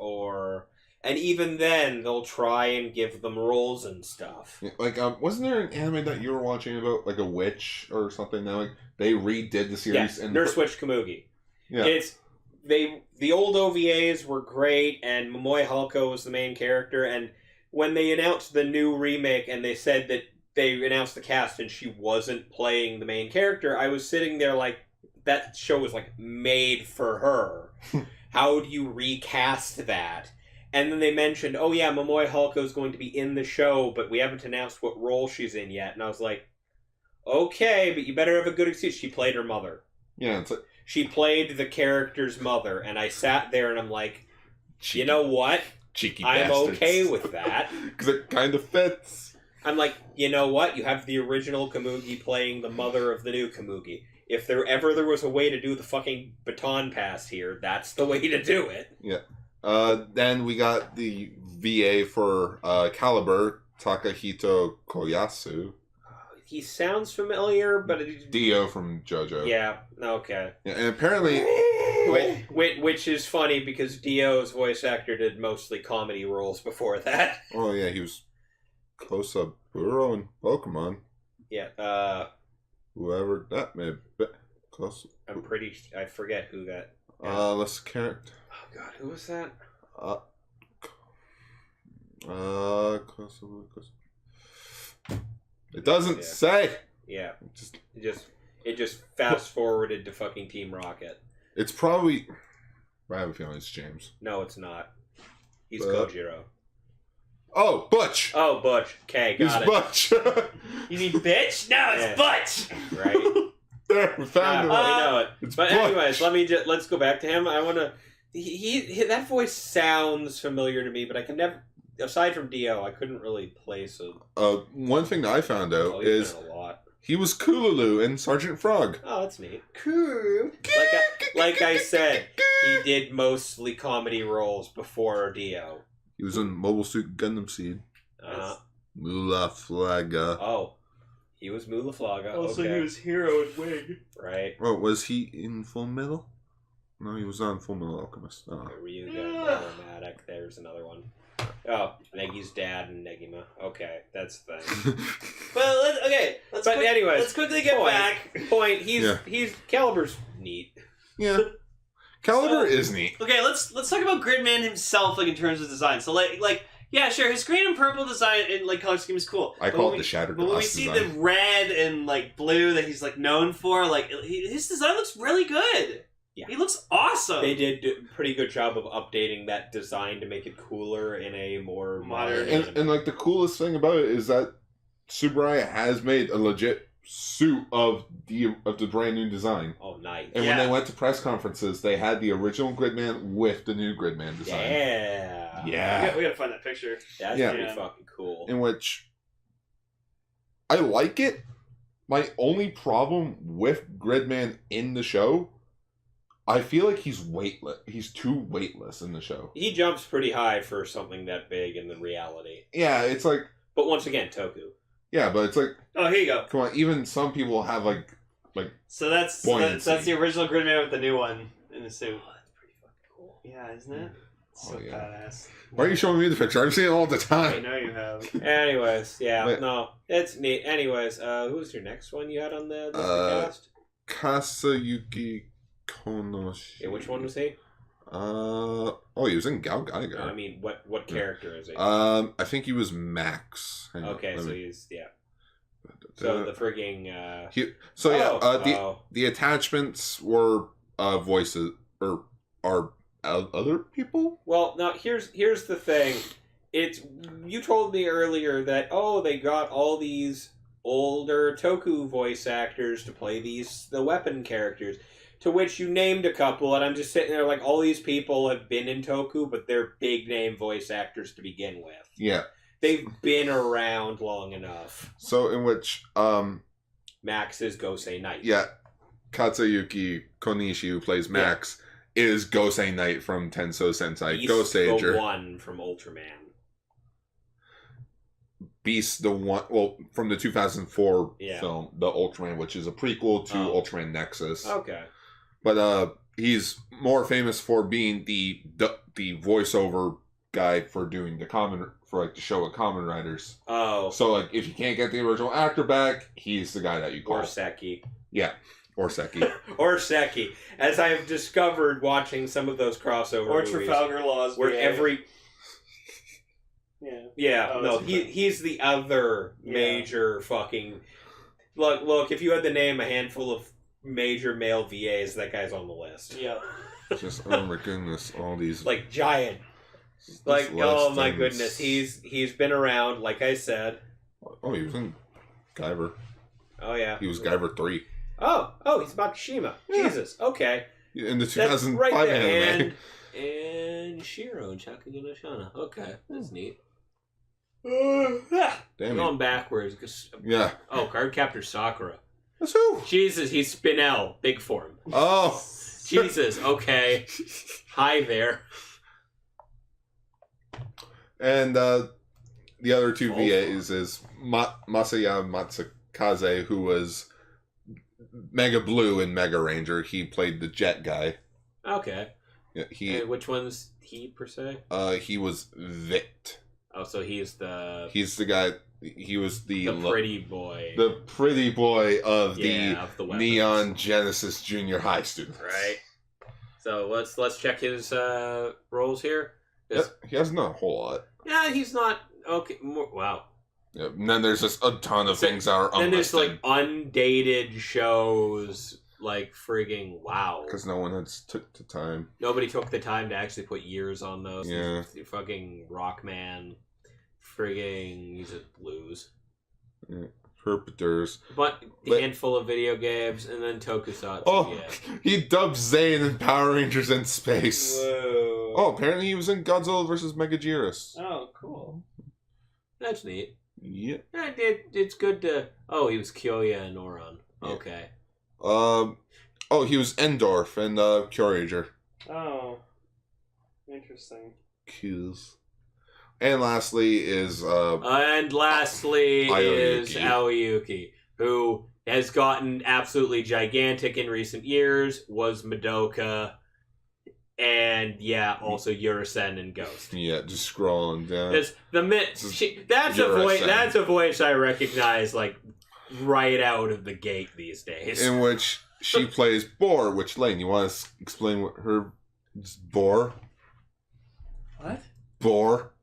and even then, they'll try and give them roles and stuff. Like, wasn't there an anime that you were watching about, like, a witch or something? Now, like, they redid the series. Yeah, Nurse Witch Kamugi. Yeah. The old OVAs were great, and Momoe Halko was the main character, and when they announced the new remake and they said that they announced the cast and she wasn't playing the main character, I was sitting there like, that show was, like, made for her. How do you recast that? And then they mentioned, oh yeah, Momoe Halko is going to be in the show, but we haven't announced what role she's in yet. And I was like, okay, but you better have a good excuse. She played her mother. Yeah, it's like... She played the character's mother. And I sat there and I'm like, you know what? Cheeky I'm bastards. okay with that. Because it kind of fits. I'm like, you know what? You have the original Kamugi playing the mother of the new Kamugi. If there was a way to do the fucking baton pass here, that's the way to do it. Yeah. Then we got the VA for Caliber, Takahito Koyasu. He sounds familiar, but... Dio from JoJo. Yeah, okay. Yeah, and apparently... Which is funny, because Dio's voice actor did mostly comedy roles before that. Oh, yeah, he was Kosaburo in Pokemon. Yeah, whoever that may be. I forget who that... Let's character... Oh, God, who was that? It doesn't say. Yeah, it just fast forwarded to fucking Team Rocket. It's probably. I have a feeling it's James. No, it's not. He's Kojiro. Oh, Butch. Oh, Butch. Okay, got it. Butch. You mean bitch? No, it's Butch. Right. There, we found him. We know it. It's but Butch. anyways, let's go back to him. I want to. He that voice sounds familiar to me, but I can never. Aside from Dio, I couldn't really place a... one thing that I found out he's is been in a lot. He was Kululu in Sergeant Frog. Oh, that's neat. Cool. Like I said, he did mostly comedy roles before Dio. He was in Mobile Suit Gundam Seed. Mula Flaga. Oh, he was Mula Flaga. Also, okay. he was Hero in Wig. Right. Oh, was he in Full Metal? No, he was on Full Metal Alchemist. Oh. Ryuga, Automatic. There's another one. Oh, Negi's dad and Negima. Okay, that's the thing. Well, let's quickly get back. He's Caliber's neat. Yeah, Caliber is neat. Okay, let's talk about Gridman himself, like in terms of design. So yeah, sure, his green and purple design and like color scheme is cool. I call it the Shattered Glass. But when we see the red and like blue that he's like known for, like his design looks really good. Yeah. He looks awesome. They did a pretty good job of updating that design to make it cooler in a more modern... And like the coolest thing about it is that Tsuburaya has made a legit suit of the brand new design. Oh, nice. And when they went to press conferences, they had the original Gridman with the new Gridman design. Yeah. We gotta find that picture. That's pretty fucking cool. In which I like it. My only problem with Gridman in the show, I feel like he's weightless. He's too weightless in the show. He jumps pretty high for something that big in the reality. Yeah, it's like... But once again, Toku. Yeah, but it's like... Oh, here you go. Come on, even some people have like So that's the original Gridman with the new one in the suit. Oh, that's pretty fucking cool. Yeah, isn't it? So badass. Why are you showing me the picture? I'm seeing it all the time. I know you have. Anyways, no, it's neat. Anyways, who was your next one you had on the cast? Kasayuki Konoshi. Yeah, which one was he? He was in Gal Geiger. No, I mean, what character is he? I think he was Max. Hang on, okay, let so me- he's So the frigging. The attachments were voices or are other people. Well, now here's the thing. You told me earlier that they got all these older Toku voice actors to play the weapon characters, to which you named a couple, and I'm just sitting there like, all these people have been in Toku, but they're big name voice actors to begin with. Yeah, they've been around long enough. So in which Max is Gosei Knight. Yeah, Katsuyuki Konishi, who plays Max, is Gosei Knight from Tensou Sentai Goseiger. The one from Ultraman. Beast, the one, from the 2004 film, the Ultraman, which is a prequel to Ultraman Nexus. Okay. But he's more famous for being the voiceover guy for doing the show with Kamen Riders. Oh. So like, if you can't get the original actor back, he's the guy that you call. Or Seki. Yeah. Or Seki. Or Seki. As I have discovered watching some of those crossover movies. Or Trafalgar Laws. Where every... Yeah. He's the other major fucking... Look, if you had to name a handful of major male VAs, that guy's on the list. Yeah. Just, oh my goodness, all these... Like, giant. Like, oh my goodness, he's been around, like I said. Oh, he was in Guyver. Oh, yeah. He was Guyver 3. Oh, he's Makishima. Yeah. Jesus, okay. In the 2005 right there. anime. And Shiro and Chakaga no Shana. Okay, that's neat. Damn Going backwards. Yeah. Oh, Cardcaptor Sakura. That's who? Jesus, he's Spinel. Big form. Oh. Jesus, okay. Hi there. And the other two VAs is Masaya Matsukaze, who was Mega Blue in Mega Ranger. He played the jet guy. Okay. Yeah, and which one's he, per se? He was Vit. Oh, so he's the guy. He was the pretty boy. The pretty boy of the Neon weapons. Genesis Junior High students. Right. So let's check his roles here. He has not a whole lot. Yeah, he's not okay. Wow. Yeah, and then there's just a ton of things that are unlisted. Then there's like undated shows, like frigging wow. Because no one has took the time. Nobody took the time to actually put years on those. Yeah. Fucking Rockman, frigging he's at Blues. Yeah. Herpeters. But a handful of video games and then Tokusatsu. Oh, he dubbed Zane in Power Rangers in Space. Whoa. Oh, apparently he was in Godzilla vs. Megaguirus. Oh, cool. That's neat. Yeah. It's good to... Oh, he was Kyoya and Oron. Okay. He was Endorf and Kyurager. Oh. Interesting. Cues. And lastly is Aoyuki, who has gotten absolutely gigantic in recent years, was Madoka, and also Urisen and Ghost. Yeah, just scrolling down. That's a voice I recognize like right out of the gate these days. In which she plays Boar. Which Lane, you want to explain what her Boar? What? Boar.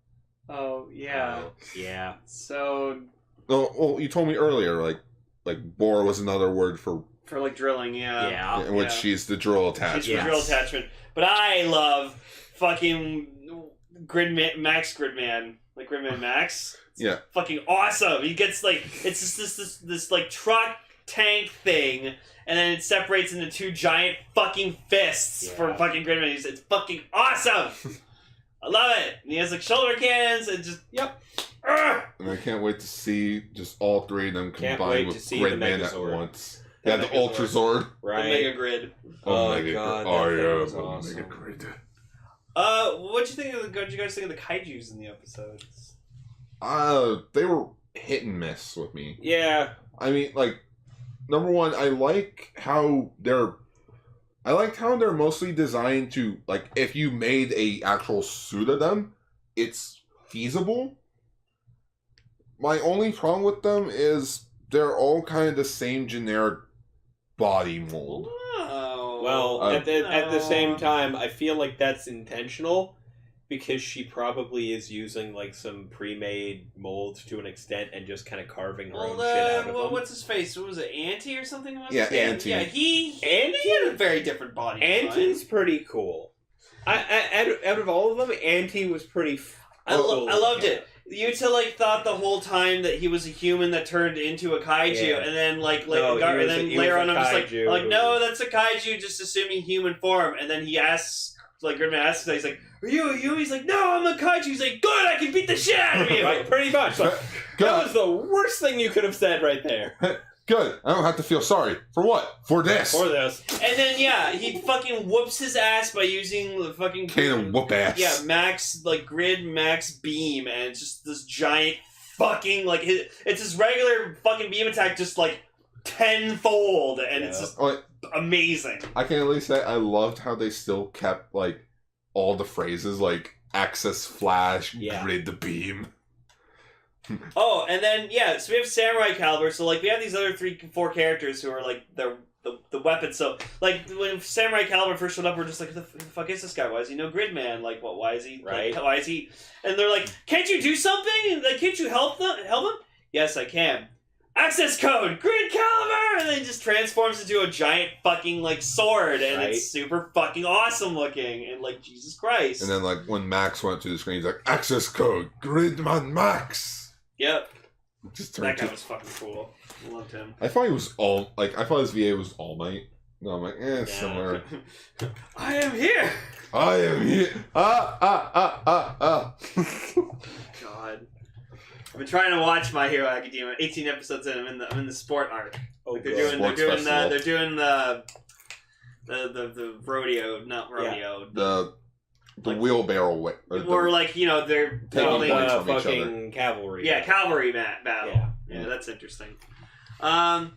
Oh yeah. Yeah. So. Oh, well, you told me earlier, like Boar was another word for like drilling. Yeah. Yeah. In which she's the drill attachment. She's the drill attachment. But I love fucking Max Gridman, like Gridman Max. It's fucking awesome. He gets like it's just this like truck tank thing, and then it separates into two giant fucking fists for fucking Gridman. It's fucking awesome. I love it. And he has like shoulder cannons and just And I can't wait to see just all three of them combined with Gridman at once. Yeah, the Ultrazord. Right. The Mega Grid. Oh god, that was awesome. Mega Grid. What'd you guys think of the kaijus in the episodes? They were hit and miss with me. Yeah. I mean, like, number one, I liked how they're mostly designed to, like, if you made a actual suit of them, it's feasible. My only problem with them is they're all kind of the same generic body mold. Oh. Well, at the same time, I feel like that's intentional because she probably is using like some pre-made molds to an extent and just kind of carving her own shit out of them. What's his face? What was it? Auntie or something? Yeah, Auntie. Yeah, he had a very different body. Auntie's pretty cool. Out of all of them, Auntie was pretty. I loved it. You thought the whole time that he was a human that turned into a kaiju, and then later on I'm just like, no, that's a kaiju just assuming human form, and then he asks, like Gridman asks, he's like, are you a human? He's like, no, I'm a kaiju. He's like, good, I can beat the shit out of you. Right, pretty much. Like, that was the worst thing you could have said right there. Good. I don't have to feel sorry. For what? For this. For this. And then, he fucking whoops his ass by using the fucking... Can't whoop ass. Yeah, Grid Max Beam, and it's just this giant fucking, it's his regular fucking beam attack just, tenfold, and it's just amazing. I can at least say I loved how they still kept, all the phrases, Access Flash, Grid the Beam. Oh, and then, so we have Samurai Caliber, so, we have these other 4 characters who are, the weapons, so, when Samurai Caliber first showed up, we're just like, who the fuck is this guy? Why is he no Gridman? Why is he, right? Why is he, and they're like, can't you do something? Can't you help him? Yes, I can. Access code, Grid Caliber! And then it just transforms into a giant fucking, sword, and it's super fucking awesome looking, and, Jesus Christ. And then, when Max went to the screen, he's like, Access code, Gridman Max! Yep. That guy was fucking cool. I loved him. I thought he was I thought his VA was All Might. No, I'm like, it's similar. I am here! I am here! God. I've been trying to watch My Hero Academia. 18 episodes in. I'm in the sport arc. Oh, they're doing the rodeo, not rodeo. Yeah. The wheelbarrow way. Or they're taking points from each other. Cavalry. Yeah, cavalry battle. Yeah, that's interesting. But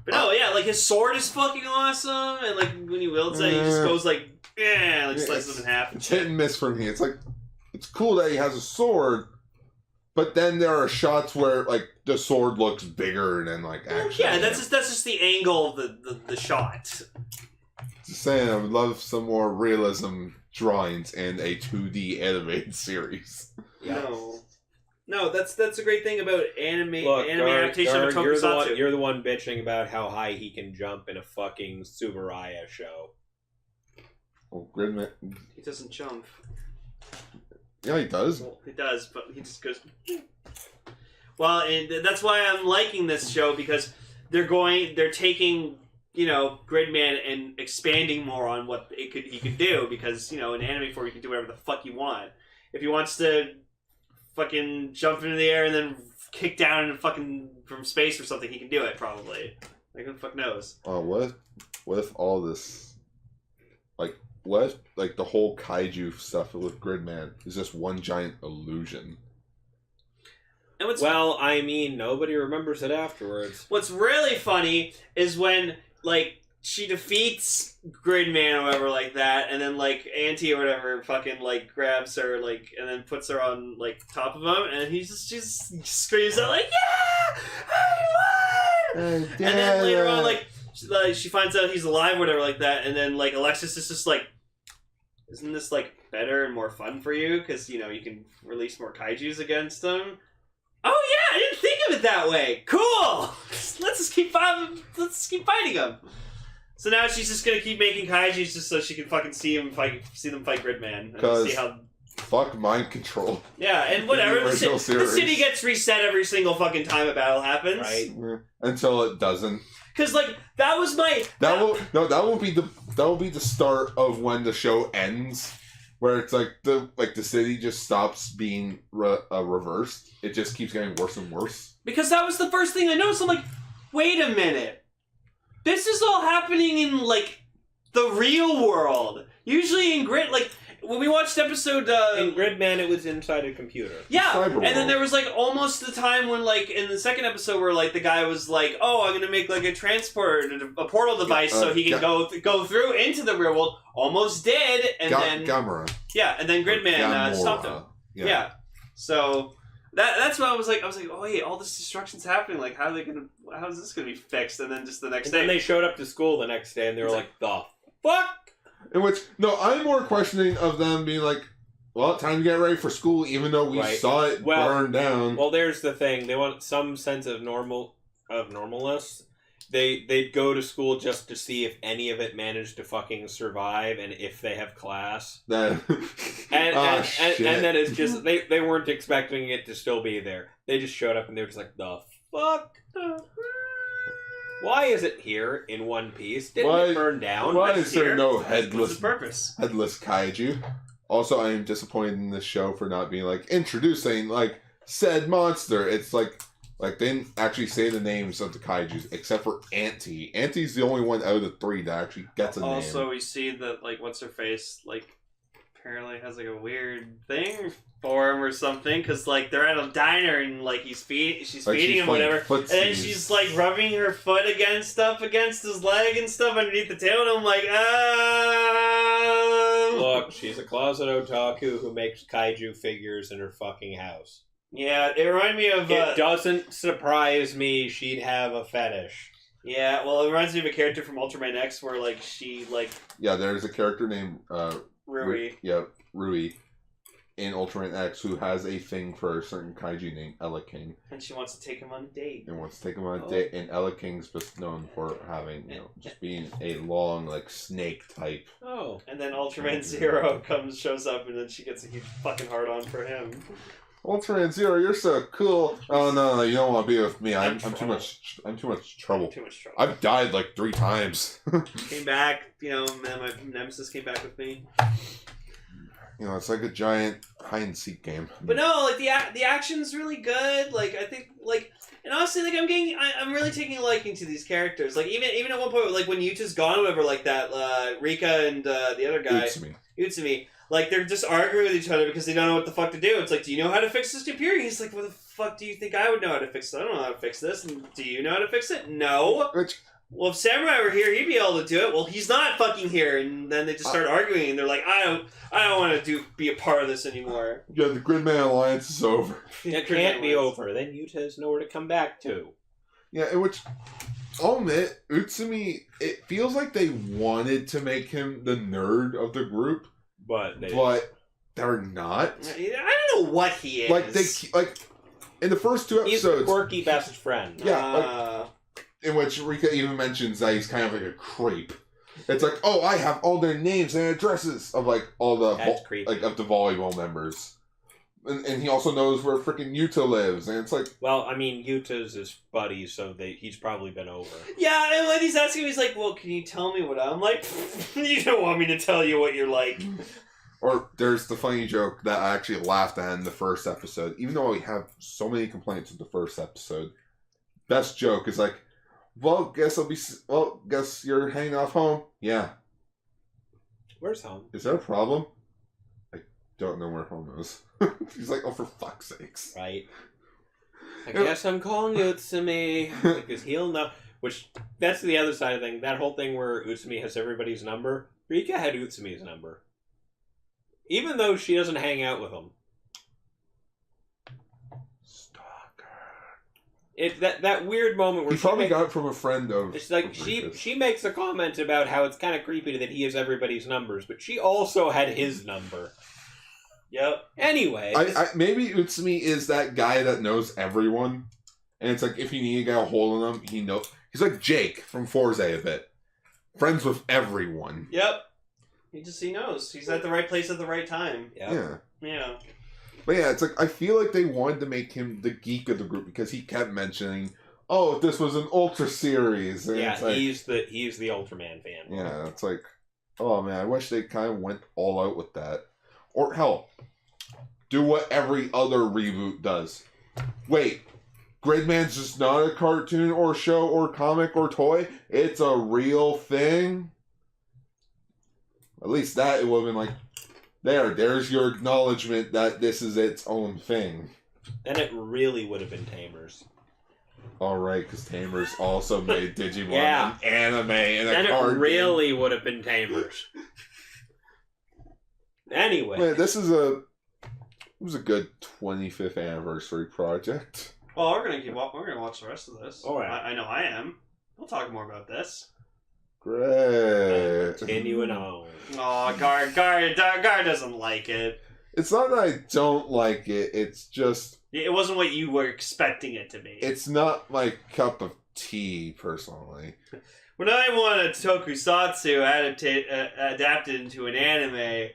no, his sword is fucking awesome, and when he wields it, he just goes slices them in half. It's hit and miss for me. It's it's cool that he has a sword, but then there are shots where the sword looks bigger than actually. Yeah, that's just the angle of the shot. Just saying, I would love some more realism drawings and a 2D animated series. No, that's a great thing about anime adaptation of tokusatsu. You're the one bitching about how high he can jump in a fucking Subaraya show. Oh, Gridman. He doesn't jump. Yeah, he does. Well, he does, but he just goes... Well, and that's why I'm liking this show, because they're taking... Gridman and expanding more on what he could do, because, in anime form you can do whatever the fuck you want. If he wants to fucking jump into the air and then kick down and fucking from space or something, he can do it, probably. Who the fuck knows? What if all this, what if, the whole kaiju stuff with Gridman is just one giant illusion? Well, I mean, nobody remembers it afterwards. What's really funny is when, she defeats Gridman or whatever like that, and then, Auntie or whatever fucking, grabs her, and then puts her on, top of him, and she just screams out, yeah! I won! And then later on, she finds out he's alive or whatever like that, and then, Alexis is just isn't this, better and more fun for you? Because, you can release more kaijus against him. Oh yeah, I didn't think of it that way. Cool. Let's just keep fighting him. So now she's just gonna keep making kaijus just so she can fucking see them fight Gridman and see how. Fuck mind control. Yeah, and whatever. The city gets reset every single fucking time a battle happens. Right. Until it doesn't. Because that was my. That will be the start of when the show ends. Where it's the city just stops being reversed. It just keeps getting worse and worse. Because that was the first thing I noticed. I'm like, wait a minute. This is all happening in, the real world. Usually in when we watched episode... in Gridman, it was inside a computer. Yeah, and then there was, almost the time when, in the second episode where, the guy was oh, I'm gonna make, a transport, a portal device so he can go through into the real world. Almost did, and then... Gamera. Yeah, and then Gridman stopped him. Yeah. So, That's why I was like, oh wait, all this destruction's happening. Like, how is this gonna be fixed? And then just the next day, then they showed up to school the next day, and they were like, the fuck. In which, no, I'm more questioning of them being like, well, time to get ready for school, even though we saw it burn down. Well, there's the thing. They want some sense of normalness. They'd go to school just to see if any of it managed to fucking survive and if they have class. And then it's just, they weren't expecting it to still be there. They just showed up and they were just like, the fuck? Why is it here in one piece? Didn't it burn down? Why is there no headless kaiju? Also, I am disappointed in this show for not being like, introducing, like, said monster. It's like they didn't actually say the names of the kaijus, except for Auntie. Auntie's the only one out of the three that actually gets a name. Also, we see that, like, what's-her-face, like, apparently has, like, a weird thing for him or something, because, like, they're at a diner and, like, she's feeding him, whatever, and then she's, like, rubbing her foot against his leg and stuff underneath the tail, and I'm like, Look, she's a closet otaku who makes kaiju figures in her fucking house. Yeah, it reminded me of... It doesn't surprise me she'd have a fetish. Yeah, well, it reminds me of a character from Ultraman X where, like, she, like... Yeah, there's a character named... Rui. Rui. In Ultraman X who has a thing for a certain kaiju named Ella King. And she wants to take him on a date. And Ella King's just known for having, just being a long, like, snake type. Oh. And then Ultraman Zero shows up and then she gets a huge fucking hard-on for him. Ultraman Zero, you're so cool. Oh no, you don't want to be with me. I'm too much trouble. Too much trouble. I've died like 3 times. Came back, and my nemesis came back with me. It's like a giant hide and seek game. But no, like the action's really good. Like I think, like, and honestly, like I'm really taking a liking to these characters. Like even at one point, like when Yuta's gone, or whatever, like that Rika and the other guy, Utsumi. Like, they're just arguing with each other because they don't know what the fuck to do. It's like, do you know how to fix this computer? He's like, what the fuck do you think I would know how to fix it? I don't know how to fix this. And do you know how to fix it? No. Well, if Samurai were here, he'd be able to do it. Well, he's not fucking here. And then they just start arguing, and they're like, I don't want to be a part of this anymore. Yeah, the Gridman Alliance is over. It can't be over. Then Yuta has nowhere to come back to. Yeah, in which, I'll admit, Utsumi, it feels like they wanted to make him the nerd of the group. But they're not. I don't know what he is. Like in the first 2 episodes, he's the quirky best friend. Yeah, in which Rika even mentions that he's kind of like a creep. It's like, oh, I have all their names and addresses of like all the of the volleyball members, and he also knows where freaking Yuta lives, and it's like, well, I mean, Yuta's his buddy, so he's probably been over. Yeah, and when he's asking, he's like, well, can you tell me what I'm like? You don't want me to tell you what you're like. Or there's the funny joke that I actually laughed at in the first episode, even though we have so many complaints with the first episode. Best joke is like, guess you're hanging off home. Yeah. Where's home? Is there a problem? I don't know where home is. He's like, oh, for fuck's sakes. Right. I guess I'm calling Utsumi because he'll know. Which, that's the other side of the thing. That whole thing where Utsumi has everybody's number. Rika had Utsumi's number. Even though she doesn't hang out with him. Stalker. It's that weird moment where he probably got it from a friend of... It's like, she makes a comment about how it's kind of creepy that he has everybody's numbers, but she also had his number. Yep. Anyway. Maybe Utsumi is that guy that knows everyone. And it's like, if you need to get a hold of him, he knows. He's like Jake from Forza a bit. Friends with everyone. Yep. He knows. He's at the right place at the right time. Yep. Yeah. But yeah, it's like, I feel like they wanted to make him the geek of the group because he kept mentioning, oh, this was an Ultra series. And yeah, it's like, he's the Ultraman fan. Yeah, it's like, oh man, I wish they kind of went all out with that. Or hell, do what every other reboot does. Wait, Gridman's just not a cartoon or show or comic or toy? It's a real thing? At least that, it would have been like, there's your acknowledgement that this is its own thing. Then it really would have been Tamers. Alright, because Tamers also made Digimon an anime and a then card it really would have been Tamers. Anyway. Wait, this is a was a good 25th anniversary project. Well, we're gonna watch the rest of this. Oh, yeah. I know I am. We'll talk more about this. Great. Continuing on. Oh, Gar doesn't like it. It's not that I don't like it. It's just It wasn't what you were expecting it to be. it's not my cup of tea, personally. When I want a tokusatsu adapted into an anime,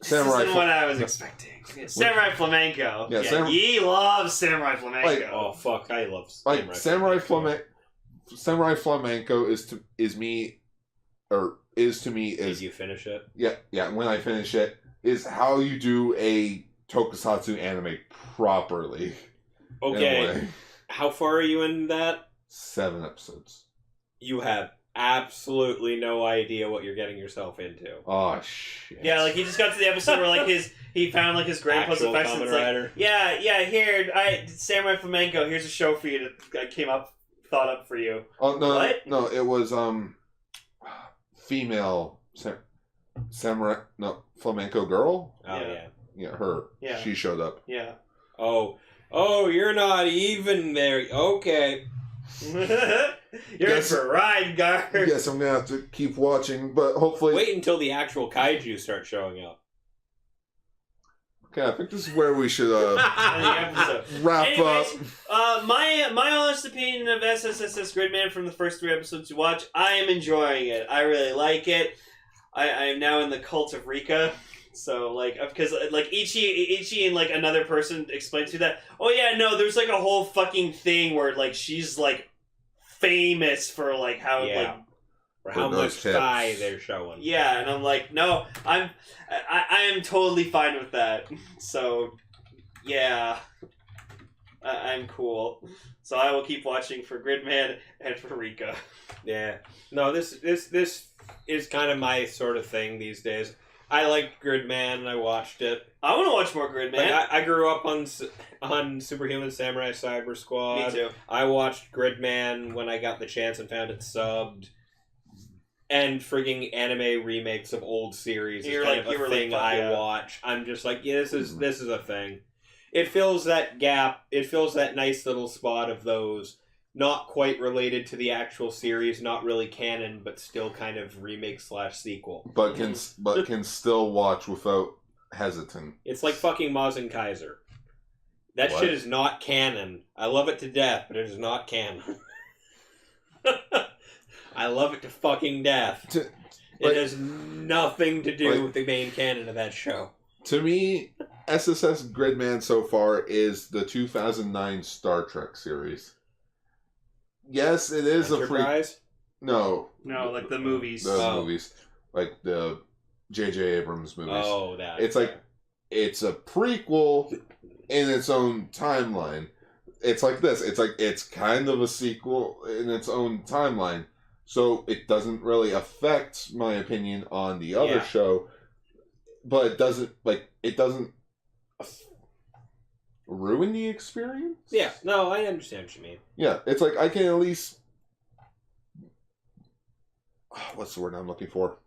this isn't what I was expecting. Samurai Flamenco. Yeah, Ye loves Samurai Flamenco. Like, Oh fuck! I love Samurai Flamenco is to me. Did you finish it? Yeah. When I finish it, is how you do a tokusatsu anime properly. Okay. How far are you in that? 7 episodes. You have absolutely no idea what you're getting yourself into. Oh shit. Yeah, like he just got to the episode where like he found like his grandpa's Actual affection. Kamen Like, Rider. yeah. Here, Samurai Flamenco. Here's a show for you that thought up for you. Oh no, What? no, it was female samurai, no, flamenco girl. Oh Yeah. Yeah, her. Yeah. She showed up. Yeah. Oh, you're not even there. Okay. You're in for a ride, Gar. Yes, I'm gonna have to keep watching, but hopefully. Wait until the actual kaiju start showing up. Okay, I think this is where we should wrap Anyways, up. my honest opinion of SSSS.GRIDMAN from the first 3 episodes you watch, I am enjoying it. I really like it. I am now in the cult of Rika. So, like, because, like, Ichi and, like, another person explained to that, oh, yeah, no, there's, like, a whole fucking thing where, like, she's, like, famous for, like, how, like... For how much thigh they're showing. Yeah, and I'm like, no, I am totally fine with that. So, yeah, I'm cool. So I will keep watching for Gridman and for Rika. Yeah. No, this is kind of my sort of thing these days. I liked Gridman, and I watched it. I want to watch more Gridman. Like, I grew up on Superhuman Samurai Cyber Squad. Me too. I watched Gridman when I got the chance and found it subbed. And frigging anime remakes of old series is kind of a thing I watch. I'm just like, yeah, this is a thing. It fills that gap. It fills that nice little spot of those not quite related to the actual series, not really canon, but still kind of remake / sequel. But can still watch without hesitant. It's like fucking Maz and Kaiser. That shit is not canon. I love it to death, but it is not canon. I love it to fucking death. It has nothing to do with the main canon of that show. To me, SSS.GRIDMAN so far is the 2009 Star Trek series. Yes, it is Enterprise? No, like the movies. The movies. Like the J.J. Abrams movies. Oh, that. It's like, it's a prequel in its own timeline. It's like this. It's like, it's kind of a sequel in its own timeline. So it doesn't really affect my opinion on the other show, but it doesn't ruin the experience. Yeah, no, I understand what you mean. Yeah, it's like I can at least, what's the word I'm looking for?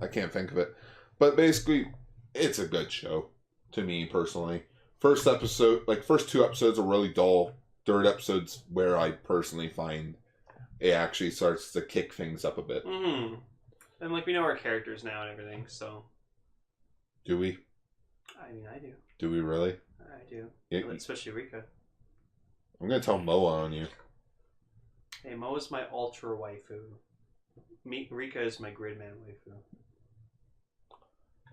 I can't think of it. But basically, it's a good show to me personally. First 2 episodes are really dull. 3rd episode's where I personally find it actually starts to kick things up a bit. Mm-hmm. And, like, we know our characters now and everything, so... Do we? I mean, I do. Do we really? I do. Yeah. Especially Rika. I'm going to tell Moa on you. Hey, Moa's my ultra waifu. Rika is my Gridman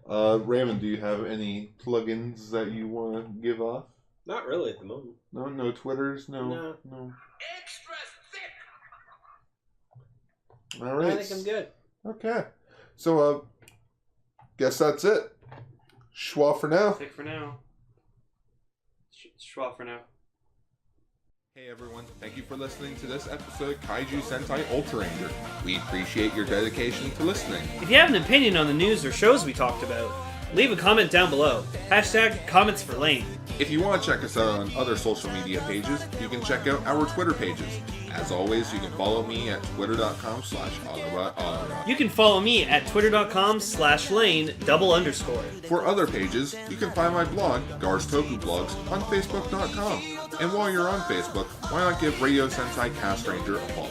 waifu. Raymond, do you have any plugins that you want to give off? Not really at the moment. No Twitters? No. Extra thick! All right. I think I'm good. Okay. So, guess that's it. Schwa for now. Thick for now. Schwa for now. Hey everyone, thank you for listening to this episode of Kaiju Sentai Ultraranger. We appreciate your dedication to listening. If you have an opinion on the news or shows we talked about, Leave a comment down below. #comments for Lane. If you want to check us out on other social media pages, you can check out our Twitter pages. As always, you can follow me at twitter.com/AutoGar. You can follow me at twitter.com/Lane__. For other pages, you can find my blog, Gar's Toku Blogs, on Facebook.com. And while you're on Facebook, why not give Radio Sentai Castranger a follow?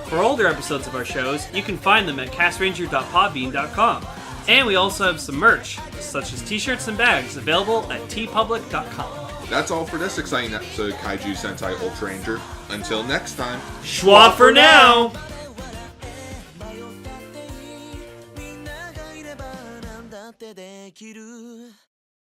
For older episodes of our shows, you can find them at castranger.podbean.com. And we also have some merch, such as t-shirts and bags, available at tpublic.com. That's all for this exciting episode of Kaiju Sentai Ultraranger. Until next time, Schwa for now!